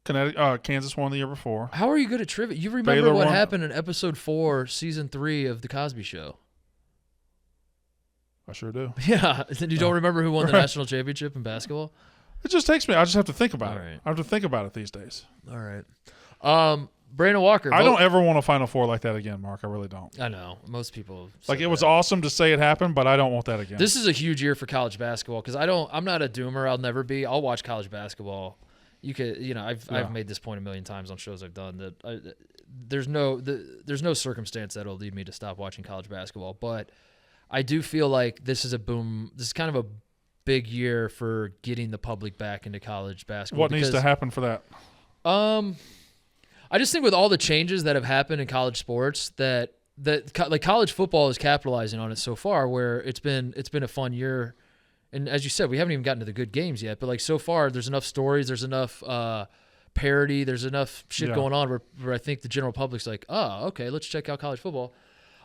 Connecticut. Kansas won the year before. How are you good at trivia? You remember Baylor what won. happened in episode 4, season 3 of The Cosby Show? I sure do. Yeah. You don't remember who won the national championship in basketball? It just takes me. I just have to think about All it. right. I have to think about it these days. All right. Brandon Walker. I don't ever want a Final Four like that again, Mark. I really don't. I know. Most people Like, say it was that. awesome to say it happened, but I don't want that again. This is a huge year for college basketball because I'm not a doomer. I'll never be. I'll watch college basketball. I've made this point a million times on shows I've done that there's no circumstance that'll lead me to stop watching college basketball. But I do feel like this is a boom. This is kind of a big year for getting the public back into college basketball. What needs to happen for that? I just think with all the changes that have happened in college sports that like college football is capitalizing on it so far, where it's been a fun year. And as you said, we haven't even gotten to the good games yet, but like so far there's enough stories, there's enough parity, there's enough shit going on where I think the general public's like, oh, okay, let's check out college football.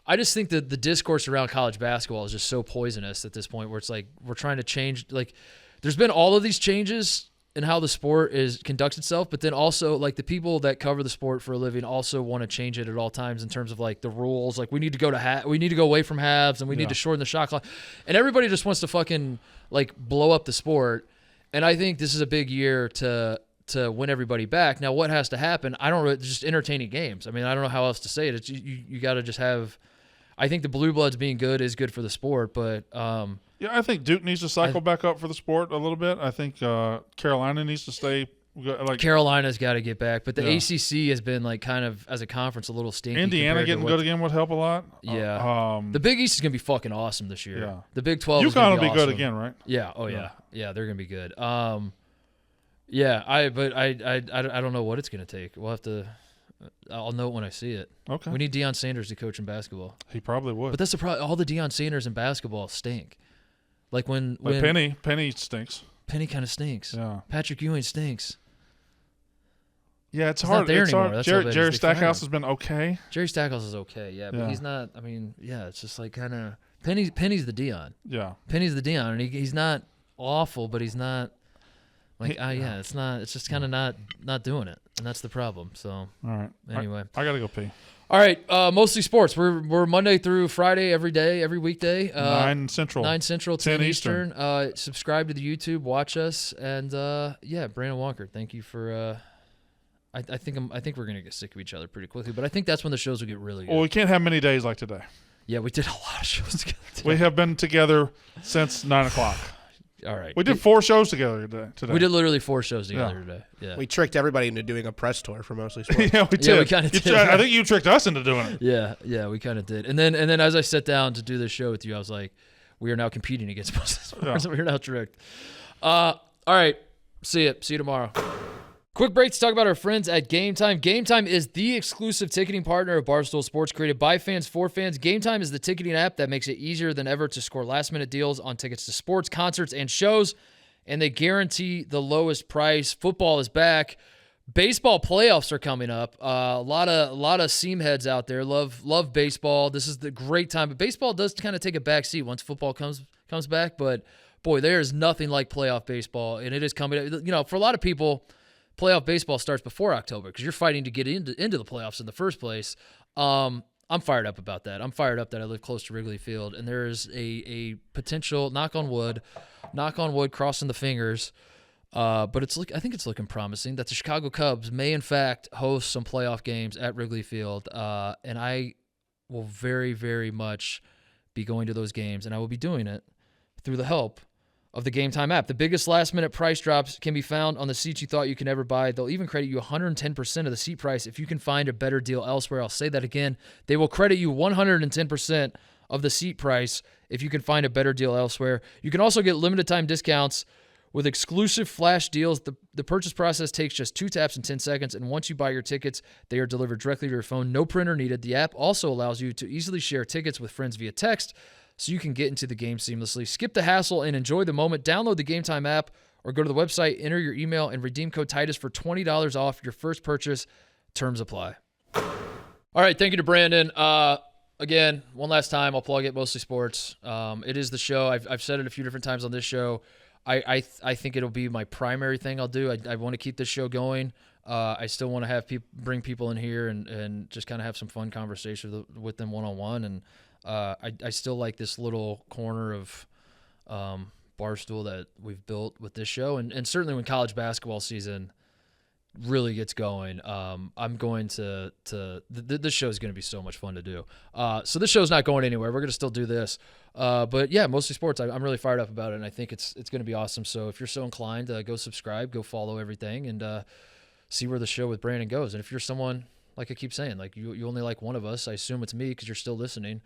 I just think that the discourse around college basketball is just so poisonous at this point where it's like we're trying to change. Like there's been all of these changes in how the sport conducts itself, but then also like the people that cover the sport for a living also want to change it at all times in terms of like the rules. Like we need to go away from halves and we need to shorten the shot clock, and everybody just wants to fucking like blow up the sport. And I think this is a big year to win everybody back. Now, what has to happen? I don't really, just entertaining games. I mean, I don't know how else to say it. It's, you got to just have. I think the Blue Bloods being good is good for the sport, but yeah, I think Duke needs to cycle back up for the sport a little bit. I think Carolina needs to stay. Like Carolina's got to get back, but the ACC has been like kind of as a conference a little stinky. Indiana getting good again would help a lot. Yeah, the Big East is gonna be fucking awesome this year. Yeah, the Big 12. UConn will be awesome. good again, right? Yeah. Oh yeah. Yeah, they're gonna be good. Yeah, I don't know what it's gonna take. We'll have to. I'll know it when I see it. Okay. We need Deion Sanders to coach in basketball. He probably would. But that's the problem. All the Deion Sanders in basketball stink. Like when Penny stinks. Penny kind of stinks. Yeah. Patrick Ewing stinks. Yeah, it's He's hard. not there it's anymore. hard. That's Jerry Stackhouse has been okay. Jerry Stackhouse is okay, yeah, but he's not. I mean, yeah, it's just like kind of Penny's the Deion. Yeah. Penny's the Deion, and he's not awful, but he's not like it's not. It's just kind of not doing it, and that's the problem. So all right. Anyway, I gotta go pee. All right, mostly sports. We're Monday through Friday every day, every weekday. 9 Central. 9 Central, 10 Eastern. Subscribe to the YouTube, watch us, and Brandon Walker, thank you for. I think we're gonna get sick of each other pretty quickly, but I think that's when the shows will get really good. Well, we can't have many days like today. Yeah, we did a lot of shows together today. We have been together since 9 o'clock. All right. We did 4 shows together today. We did literally 4 shows together today. Yeah. We tricked everybody into doing a press tour for Mostly Sports. Yeah, we did. Yeah, we kind of did. I think you tricked us into doing it. Yeah, we kind of did. And then as I sat down to do this show with you, I was like, we are now competing against Mostly Sports. Yeah. We're now tricked. All right. See you tomorrow. Quick break to talk about our friends at Gametime. Gametime is the exclusive ticketing partner of Barstool Sports, created by fans for fans. Gametime is the ticketing app that makes it easier than ever to score last-minute deals on tickets to sports, concerts, and shows, and they guarantee the lowest price. Football is back. Baseball playoffs are coming up. A lot of seam heads out there love baseball. This is the great time, but baseball does kind of take a back seat once football comes back. But boy, there is nothing like playoff baseball, and it is coming. You know, for a lot of people, playoff baseball starts before October because you're fighting to get into the playoffs in the first place. I'm fired up about that. I'm fired up that I live close to Wrigley Field, and there is a potential, knock on wood, crossing the fingers, but I think it's looking promising that the Chicago Cubs may in fact host some playoff games at Wrigley Field, and I will very, very much be going to those games, and I will be doing it through the help of the Gametime app. The biggest last-minute price drops can be found on the seats you thought you could never buy. They'll even credit you 110% of the seat price if you can find a better deal elsewhere. I'll say that again. They will credit you 110% of the seat price if you can find a better deal elsewhere. You can also get limited-time discounts with exclusive flash deals. The purchase process takes just 2 taps and 10 seconds, and once you buy your tickets, they are delivered directly to your phone. No printer needed. The app also allows you to easily share tickets with friends via text, so you can get into the game seamlessly. Skip the hassle and enjoy the moment. Download the Gametime app or go to the website, enter your email, and redeem code Titus for $20 off your first purchase. Terms apply. All right, thank you to Brandon. Again, one last time, I'll plug it. Mostly Sports. It is the show. I've said it a few different times on this show. I think it'll be my primary thing I'll do. I want to keep this show going. I still want to have bring people in here and just kind of have some fun conversations with them one-on-one. And I still like this little corner of Barstool that we've built with this show. And certainly when college basketball season really gets going, I'm going to this show is going to be so much fun to do. So this show's not going anywhere. We're going to still do this. But yeah, Mostly Sports, I'm really fired up about it, and I think it's going to be awesome. So if you're so inclined, go subscribe, go follow everything, and see where the show with Brandon goes. And if you're someone, like I keep saying, like you only like one of us, I assume it's me because you're still listening.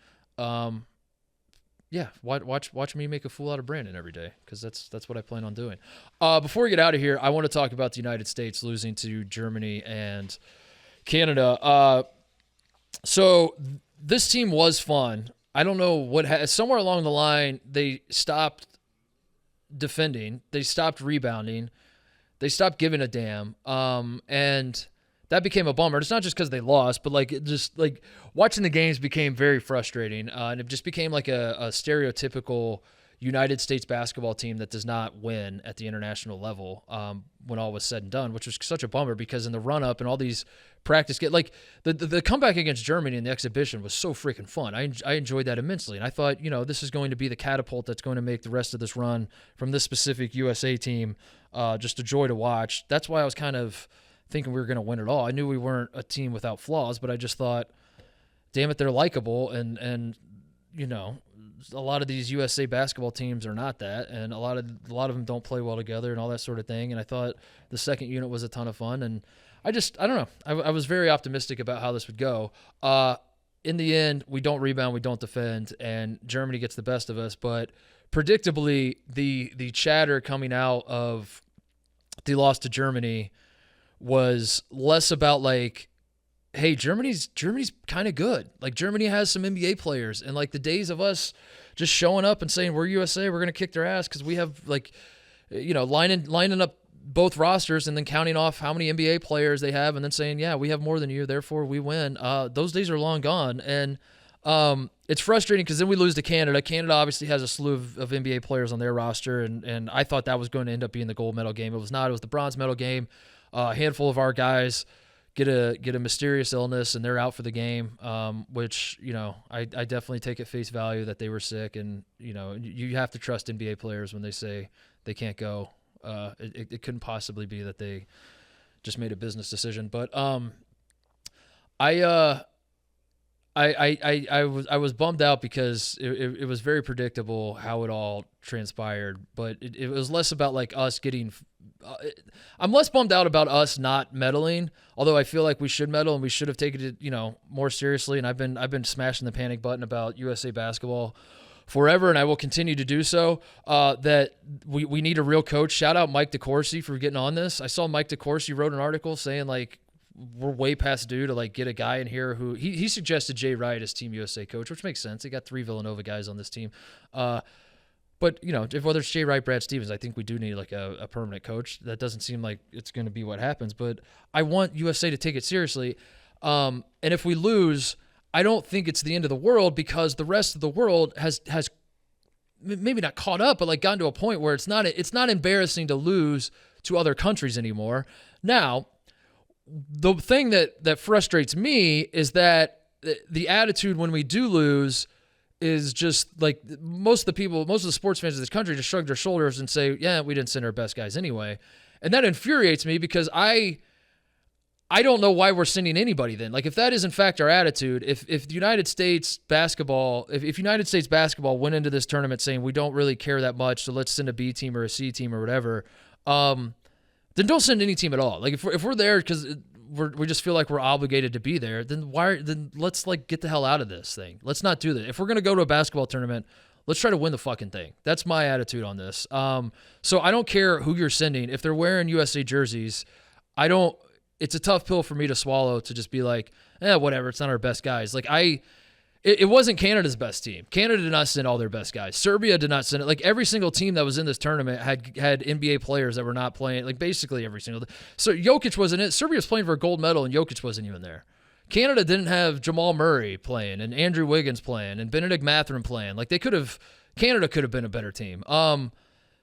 Yeah, watch me make a fool out of Brandon every day, because that's what I plan on doing. Before we get out of here, I want to talk about the United States losing to Germany and Canada. So this team was fun. I don't know what somewhere along the line they stopped defending, they stopped rebounding, they stopped giving a damn, and that became a bummer. It's not just because they lost, but watching the games became very frustrating, and it just became like a stereotypical United States basketball team that does not win at the international level when all was said and done, which was such a bummer because in the run-up and all these practice games, like the comeback against Germany in the exhibition was so freaking fun. I enjoyed that immensely, and I thought, this is going to be the catapult that's going to make the rest of this run from this specific USA team just a joy to watch. That's why I was kind of thinking we were going to win it all. I knew we weren't a team without flaws, but I just thought, damn it, they're likable, and a lot of these USA basketball teams are not that, and a lot of them don't play well together and all that sort of thing. And I thought the second unit was a ton of fun, and I don't know. I was very optimistic about how this would go. In the end, we don't rebound, we don't defend, and Germany gets the best of us. But predictably, the chatter coming out of the loss to Germany was less about like, hey, Germany's kind of good. Like, Germany has some NBA players, and like the days of us just showing up and saying we're USA, we're gonna kick their ass because we have lining up both rosters and then counting off how many NBA players they have and then saying, yeah, we have more than you, therefore we win. Those days are long gone, and it's frustrating because then we lose to Canada. Canada obviously has a slew of NBA players on their roster, and I thought that was going to end up being the gold medal game. It was not. It was the bronze medal game. A handful of our guys get a mysterious illness and they're out for the game, which, I definitely take at face value that they were sick, and, you have to trust NBA players when they say they can't go. It couldn't possibly be that they just made a business decision. But I was bummed out because it was very predictable how it all transpired, but it was less about like us getting. I'm less bummed out about us not meddling, although I feel like we should meddle and we should have taken it, more seriously. And I've been smashing the panic button about USA basketball forever, and I will continue to do so. That we need a real coach. Shout out Mike DeCourcy for getting on this. I saw Mike DeCourcy wrote an article saying like we're way past due to like get a guy in here who he suggested Jay Wright as Team USA coach, which makes sense. They got 3 Villanova guys on this team. But, whether it's Jay Wright, Brad Stevens, I think we do need like a permanent coach. That doesn't seem like it's going to be what happens. But I want USA to take it seriously. And if we lose, I don't think it's the end of the world, because the rest of the world has maybe not caught up, but like gotten to a point where it's not embarrassing to lose to other countries anymore. Now, the thing that frustrates me is that the attitude when we do lose is just like most of the sports fans of this country just shrug their shoulders and say, yeah, we didn't send our best guys anyway. And that infuriates me because I don't know why we're sending anybody then. Like, if that is in fact our attitude, if the United States basketball, if United States basketball went into this tournament saying we don't really care that much, so let's send a B team or a C team or whatever, then don't send any team at all. Like, if we're there because we just feel like we're obligated to be there, then let's like get the hell out of this thing. Let's not do that. If we're going to go to a basketball tournament, let's try to win the fucking thing. That's my attitude on this. So I don't care who you're sending. If they're wearing USA jerseys, it's a tough pill for me to swallow to just be like, whatever, it's not our best guys. Like, it wasn't Canada's best team. Canada did not send all their best guys. Serbia did not send it. Like, every single team that was in this tournament had NBA players that were not playing. Like, basically every single. So Jokic wasn't in it. Serbia was playing for a gold medal, and Jokic wasn't even there. Canada didn't have Jamal Murray playing and Andrew Wiggins playing and Benedict Mathurin playing. Like Canada could have been a better team.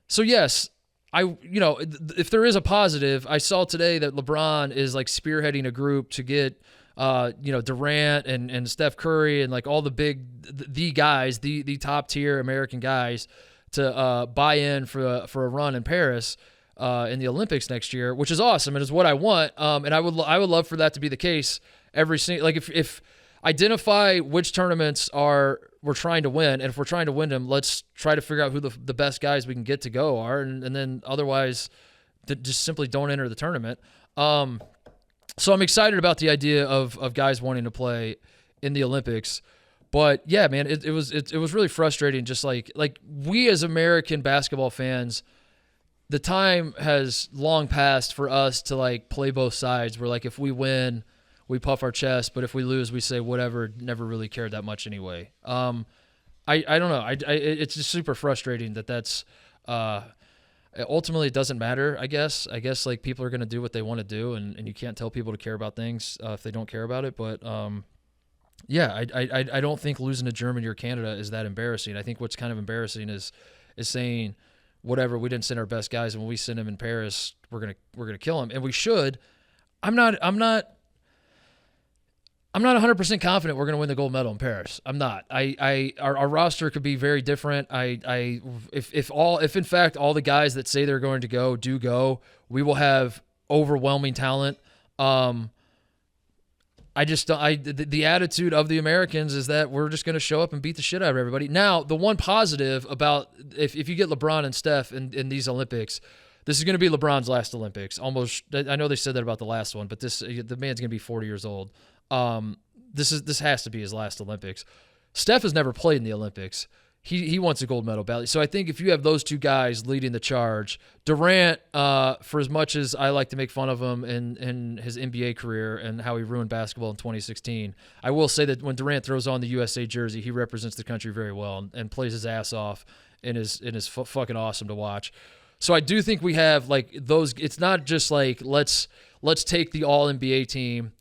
So yes, if there is a positive, I saw today that LeBron is like spearheading a group to get Durant and Steph Curry and like all the guys, the top tier American guys to buy in for a run in Paris in the Olympics next year, which is awesome and is what I want. And I would love for that to be the case every single, like if identify which tournaments we're trying to win, and if we're trying to win them, let's try to figure out who the best guys we can get to go are, and then otherwise just simply don't enter the tournament. So I'm excited about the idea of guys wanting to play in the Olympics. But yeah, man, it was really frustrating. Just like we as American basketball fans, the time has long passed for us to like play both sides. Where like if we win, we puff our chest, but if we lose, we say whatever. Never really cared that much anyway. I don't know. It's just super frustrating that's. Ultimately, it doesn't matter. I guess like people are gonna do what they want to do, and you can't tell people to care about things if they don't care about it. But yeah, I don't think losing to Germany or Canada is that embarrassing. I think what's kind of embarrassing is saying whatever, we didn't send our best guys, and when we send them in Paris, we're gonna kill them, and we should. I'm not 100% confident we're going to win the gold medal in Paris. I'm not. Our roster could be very different. If in fact all the guys that say they're going to go do go, we will have overwhelming talent. The attitude of the Americans is that we're just going to show up and beat the shit out of everybody. Now, the one positive about if you get LeBron and Steph in these Olympics, this is going to be LeBron's last Olympics. Almost. I know they said that about the last one, but the man's going to be 40 years old. This has to be his last Olympics. Steph has never played in the Olympics. He wants a gold medal belt. So I think if you have those two guys leading the charge, Durant, for as much as I like to make fun of him in his NBA career and how he ruined basketball in 2016, I will say that when Durant throws on the USA jersey, he represents the country very well and plays his ass off and is fucking awesome to watch. So I do think we have like those. It's not just like let's take the all NBA team,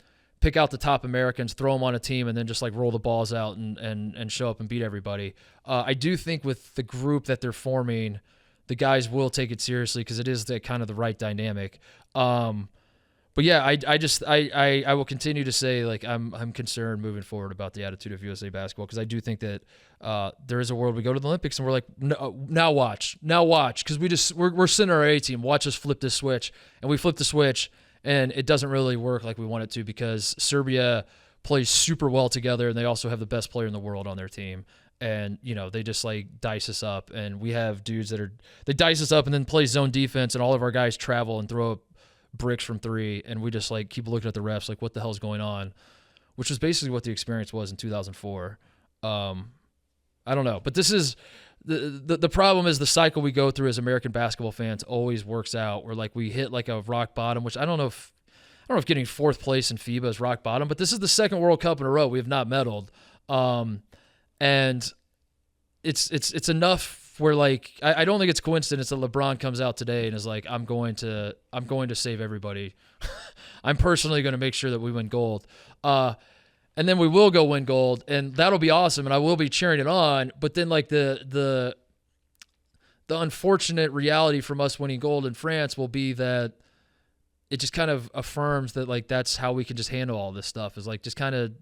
pick out the top Americans, throw them on a team, and then just like roll the balls out and show up and beat everybody. I do think with the group that they're forming, the guys will take it seriously because it is kind of the right dynamic. But yeah, I will continue to say like I'm concerned moving forward about the attitude of USA basketball because I do think that there is a world we go to the Olympics and we're like now watch because we're sending our A team, watch us flip this switch, and we flip the switch. And it doesn't really work like we want it to because Serbia plays super well together, and they also have the best player in the world on their team. And, they just, like, dice us up. And we have dudes they dice us up and then play zone defense, and all of our guys travel and throw up bricks from three, and we just, like, keep looking at the refs like, what the hell's going on? Which was basically what the experience was in 2004. I don't know. But this is... The problem is the cycle we go through as American basketball fans always works out where like we hit like a rock bottom, which I don't know if getting fourth place in FIBA is rock bottom, but this is the second World Cup in a row we have not medaled. And it's enough where like I don't think it's coincidence that LeBron comes out today and is like, I'm going to save everybody. I'm personally going to make sure that we win gold. And then we will go win gold, and that'll be awesome, and I will be cheering it on. But then, like the unfortunate reality from us winning gold in France will be that it just kind of affirms that like that's how we can just handle all this stuff. Is like just kind of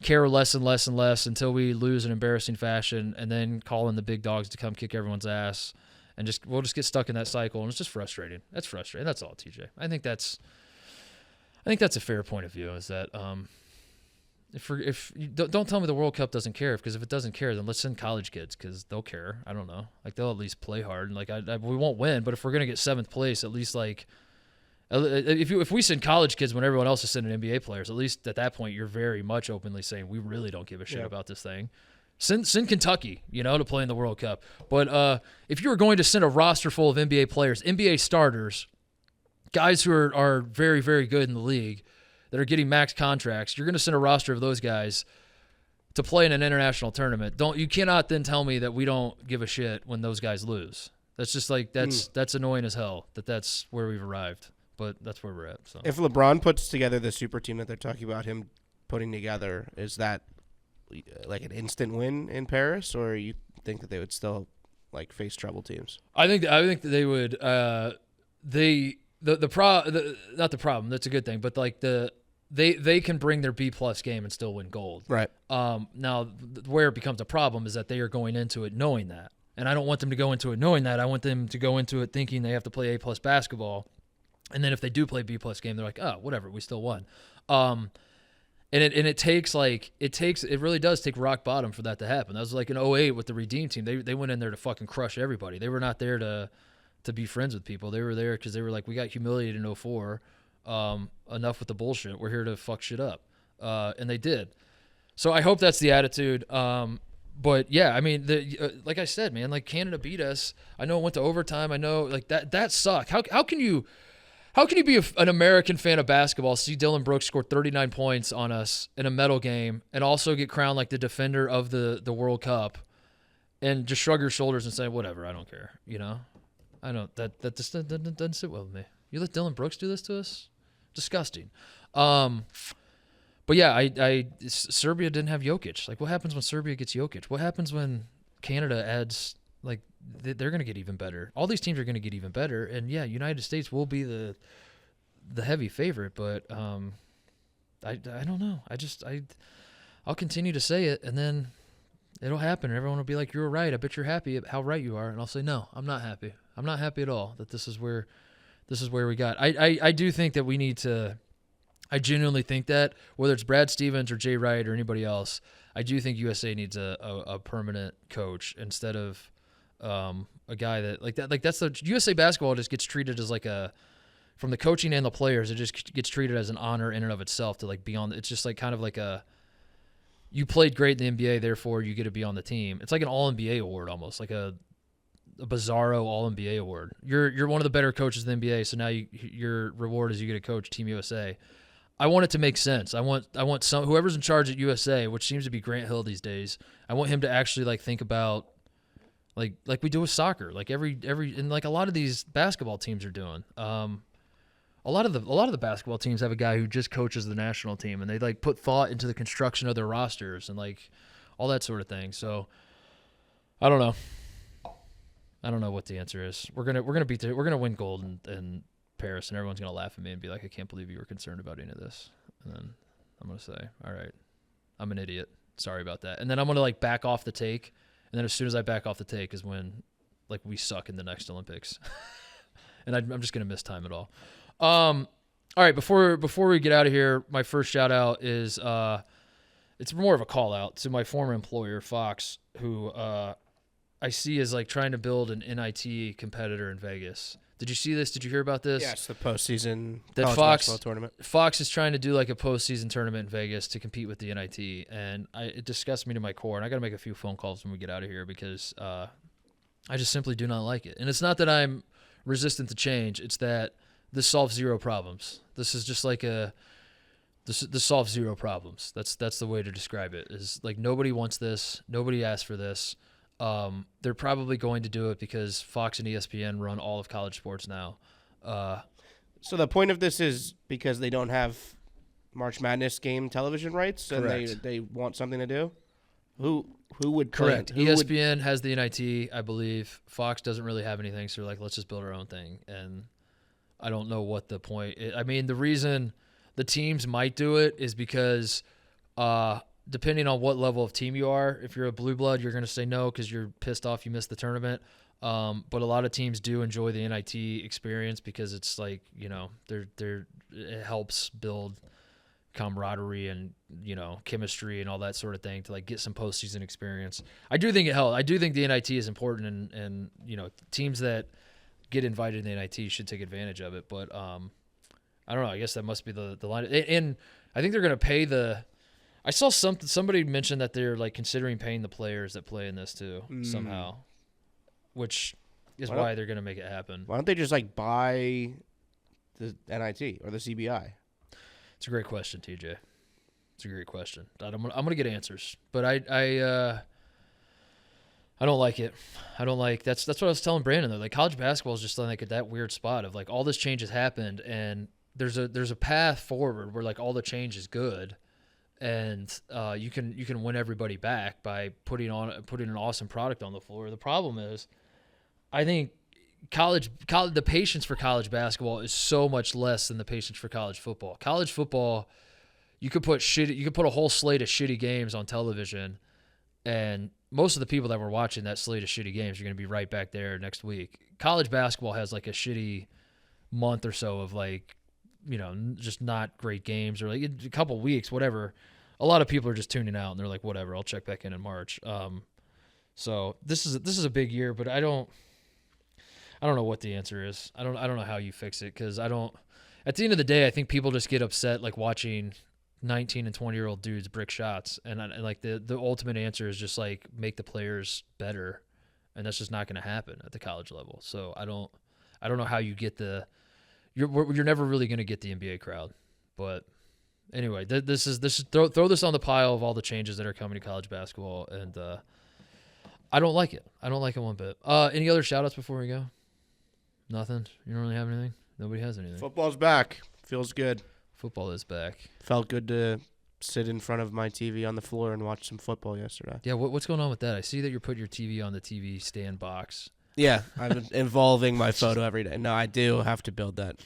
care less and less and less until we lose in embarrassing fashion, and then call in the big dogs to come kick everyone's ass, and we'll just get stuck in that cycle, and it's just frustrating. That's frustrating. That's all, TJ. I think that's a fair point of view. Is that If you don't tell me the World Cup doesn't care, because if it doesn't care, then let's send college kids because they'll care. I don't know, like they'll at least play hard. Like we won't win, but if we're gonna get 7th place, at least like if we send college kids when everyone else is sending NBA players, at least at that point you're very much openly saying we really don't give a shit about this thing. Send Kentucky, to play in the World Cup. But if you were going to send a roster full of NBA players, NBA starters, guys who are very very good in the league, that are getting max contracts, you're going to send a roster of those guys to play in an international tournament. You cannot then tell me that we don't give a shit when those guys lose. That's just like that's annoying as hell that's where we've arrived. But that's where we're at. So if LeBron puts together the super team that they're talking about him putting together, is that like an instant win in Paris, or you think that they would still like face trouble teams? I think that they would. Not the problem. That's a good thing, but like they can bring their B+ game and still win gold. Right. Now where it becomes a problem is that they are going into it knowing that, and I don't want them to go into it knowing that. I want them to go into it thinking they have to play A+ basketball, and then if they do play B+ game, they're like, oh, whatever, we still won. And it really does take rock bottom for that to happen. That was like in 2008 with the Redeem team. They went in there to fucking crush everybody. They were not there to be friends with people. They were there because they were like, we got humiliated in 2004. Enough with the bullshit. We're here to fuck shit up. And they did. So I hope that's the attitude. But yeah, I mean, like I said, man, like Canada beat us. I know it went to overtime. I know like that sucked. How can you be an American fan of basketball, see Dylan Brooks score 39 points on us in a medal game, and also get crowned like the defender of the World Cup, and just shrug your shoulders and say, whatever, I don't care, you know? I don't, that just doesn't sit well with me. You let Dylan Brooks do this to us? Disgusting. But yeah, Serbia didn't have Jokic. Like, what happens when Serbia gets Jokic? What happens when Canada adds, like, they're going to get even better. All these teams are going to get even better, and yeah, United States will be the heavy favorite, but I don't know. I'll continue to say it, and then it'll happen. Everyone will be like, "You're right. I bet you're happy at how right you are," and I'll say, "No, I'm not happy. I'm not happy at all that this is where we got." I do think that we need to. I genuinely think that whether it's Brad Stevens or Jay Wright or anybody else, I do think USA needs a permanent coach instead of a guy that like that. Like that's the USA basketball just gets treated as like from the coaching and the players, it just gets treated as an honor in and of itself to like be on. It's just like kind of like you played great in the NBA, therefore you get to be on the team. It's like an All NBA award almost, like a bizarro All NBA award. You're one of the better coaches in the NBA, so now your reward is you get to coach Team USA. I want it to make sense. I want whoever's in charge at USA, which seems to be Grant Hill these days. I want him to actually like think about like we do with soccer, like every and like a lot of these basketball teams are doing. A lot of the basketball teams have a guy who just coaches the national team, and they like put thought into the construction of their rosters and like all that sort of thing. So I don't know. I don't know what the answer is. We're gonna win gold in Paris, and everyone's gonna laugh at me and be like, I can't believe you were concerned about any of this. And then I'm gonna say, all right, I'm an idiot. Sorry about that. And then I'm gonna like back off the take, and then as soon as I back off the take is when like we suck in the next Olympics, and I'm just gonna miss time at all. All right, before we get out of here, my first shout out is it's more of a call out to my former employer, Fox, who I see is like trying to build an NIT competitor in Vegas. Did you see this? Did you hear about this? Yes, the postseason that college basketball tournament. Fox is trying to do like a postseason tournament in Vegas to compete with the NIT, and it disgusts me to my core. And I got to make a few phone calls when we get out of here because I just simply do not like it. And it's not that I'm resistant to change; it's that this solves zero problems. This is just like this solves zero problems. That's the way to describe it. Is like nobody wants this. Nobody asked for this. They're probably going to do it because Fox and ESPN run all of college sports now. So the point of this is because they don't have March Madness game television rights, Correct. And they want something to do. Who would correct? Who ESPN has the NIT, I believe. Fox doesn't really have anything, so they're like, let's just build our own thing. And I don't know what the point is. I mean, the reason the teams might do it is because depending on what level of team you are, if you're a blue blood, you're going to say no because you're pissed off you missed the tournament. But a lot of teams do enjoy the NIT experience because it's like, you know, it helps build camaraderie and, you know, chemistry and all that sort of thing to like get some postseason experience. I do think it helps. I do think the NIT is important and you know, teams that get invited in the NIT should take advantage of it. But I don't know. I guess that must be the line. And I think they're going to pay I saw somebody mentioned that they're like considering paying the players that play in this too somehow, which is why they're going to make it happen. Why don't they just like buy the NIT or the CBI? It's a great question, TJ. It's a great question. I'm gonna get answers, but I don't like it. I don't like that's what I was telling Brandon though. Like college basketball is just like at that weird spot of like all this change has happened and there's a path forward where like all the change is good. and you can win everybody back by putting an awesome product on the floor. The problem is, I think college the patience for college basketball is so much less than the patience for college football. College football, you could put a whole slate of shitty games on television, and most of the people that were watching that slate of shitty games are going to be right back there next week. College basketball has like a shitty month or so of like, just not great games, or like a couple weeks, whatever. A lot of people are just tuning out and they're like, whatever, I'll check back in March. So this is a big year, but I don't know what the answer is. I don't know how you fix it, because at the end of the day, I think people just get upset like watching 19 and 20-year-old dudes brick shots, and like the ultimate answer is just like make the players better, and that's just not going to happen at the college level. So I don't know how you get you're never really going to get the NBA crowd. But anyway, this is throw this on the pile of all the changes that are coming to college basketball, and I don't like it. I don't like it one bit. Any other shout outs before we go? Nothing? You don't really have anything? Nobody has anything. Football's back. Feels good. Football is back. Felt good to sit in front of my TV on the floor and watch some football yesterday. Yeah, what's going on with that? I see that you're putting your TV on the TV stand box. Yeah, I'm involving my photo every day. No, I do have to build that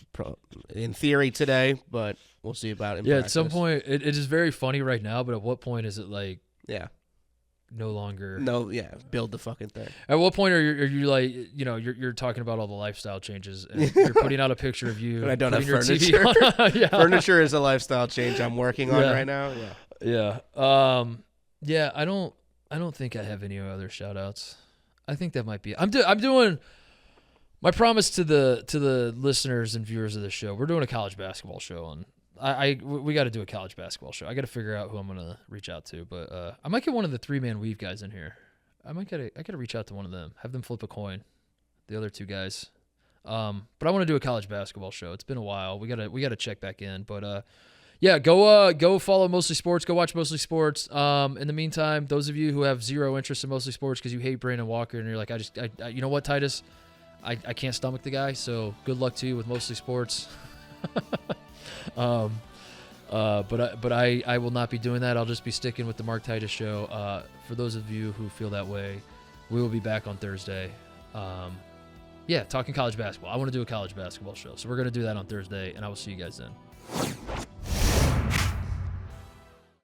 in theory today, but we'll see about it in practice. At some point, it is very funny right now, but at what point is it like no longer? No, build the fucking thing. At what point are you like, you're talking about all the lifestyle changes, and you're putting out a picture of you. And I don't have your furniture. TV on. Furniture is a lifestyle change I'm working on right now. Yeah. I don't think I have any other shout outs. I think that might be it. I'm doing my promise to the listeners and viewers of the show. We're doing a college basketball show, and we got to do a college basketball show. I got to figure out who I'm gonna reach out to, but I might get one of the 3-man weave guys in here. I gotta reach out to one of them, have them flip a coin, the other two guys. But I want to do a college basketball show. It's been a while. We gotta check back in, but go follow Mostly Sports. Go watch Mostly Sports. In the meantime, those of you who have zero interest in Mostly Sports because you hate Brandon Walker and you're like, you know what, Titus, I can't stomach the guy. So good luck to you with Mostly Sports. But I will not be doing that. I'll just be sticking with the Mark Titus show. For those of you who feel that way, we will be back on Thursday. Talking college basketball. I want to do a college basketball show, so we're going to do that on Thursday, and I will see you guys then.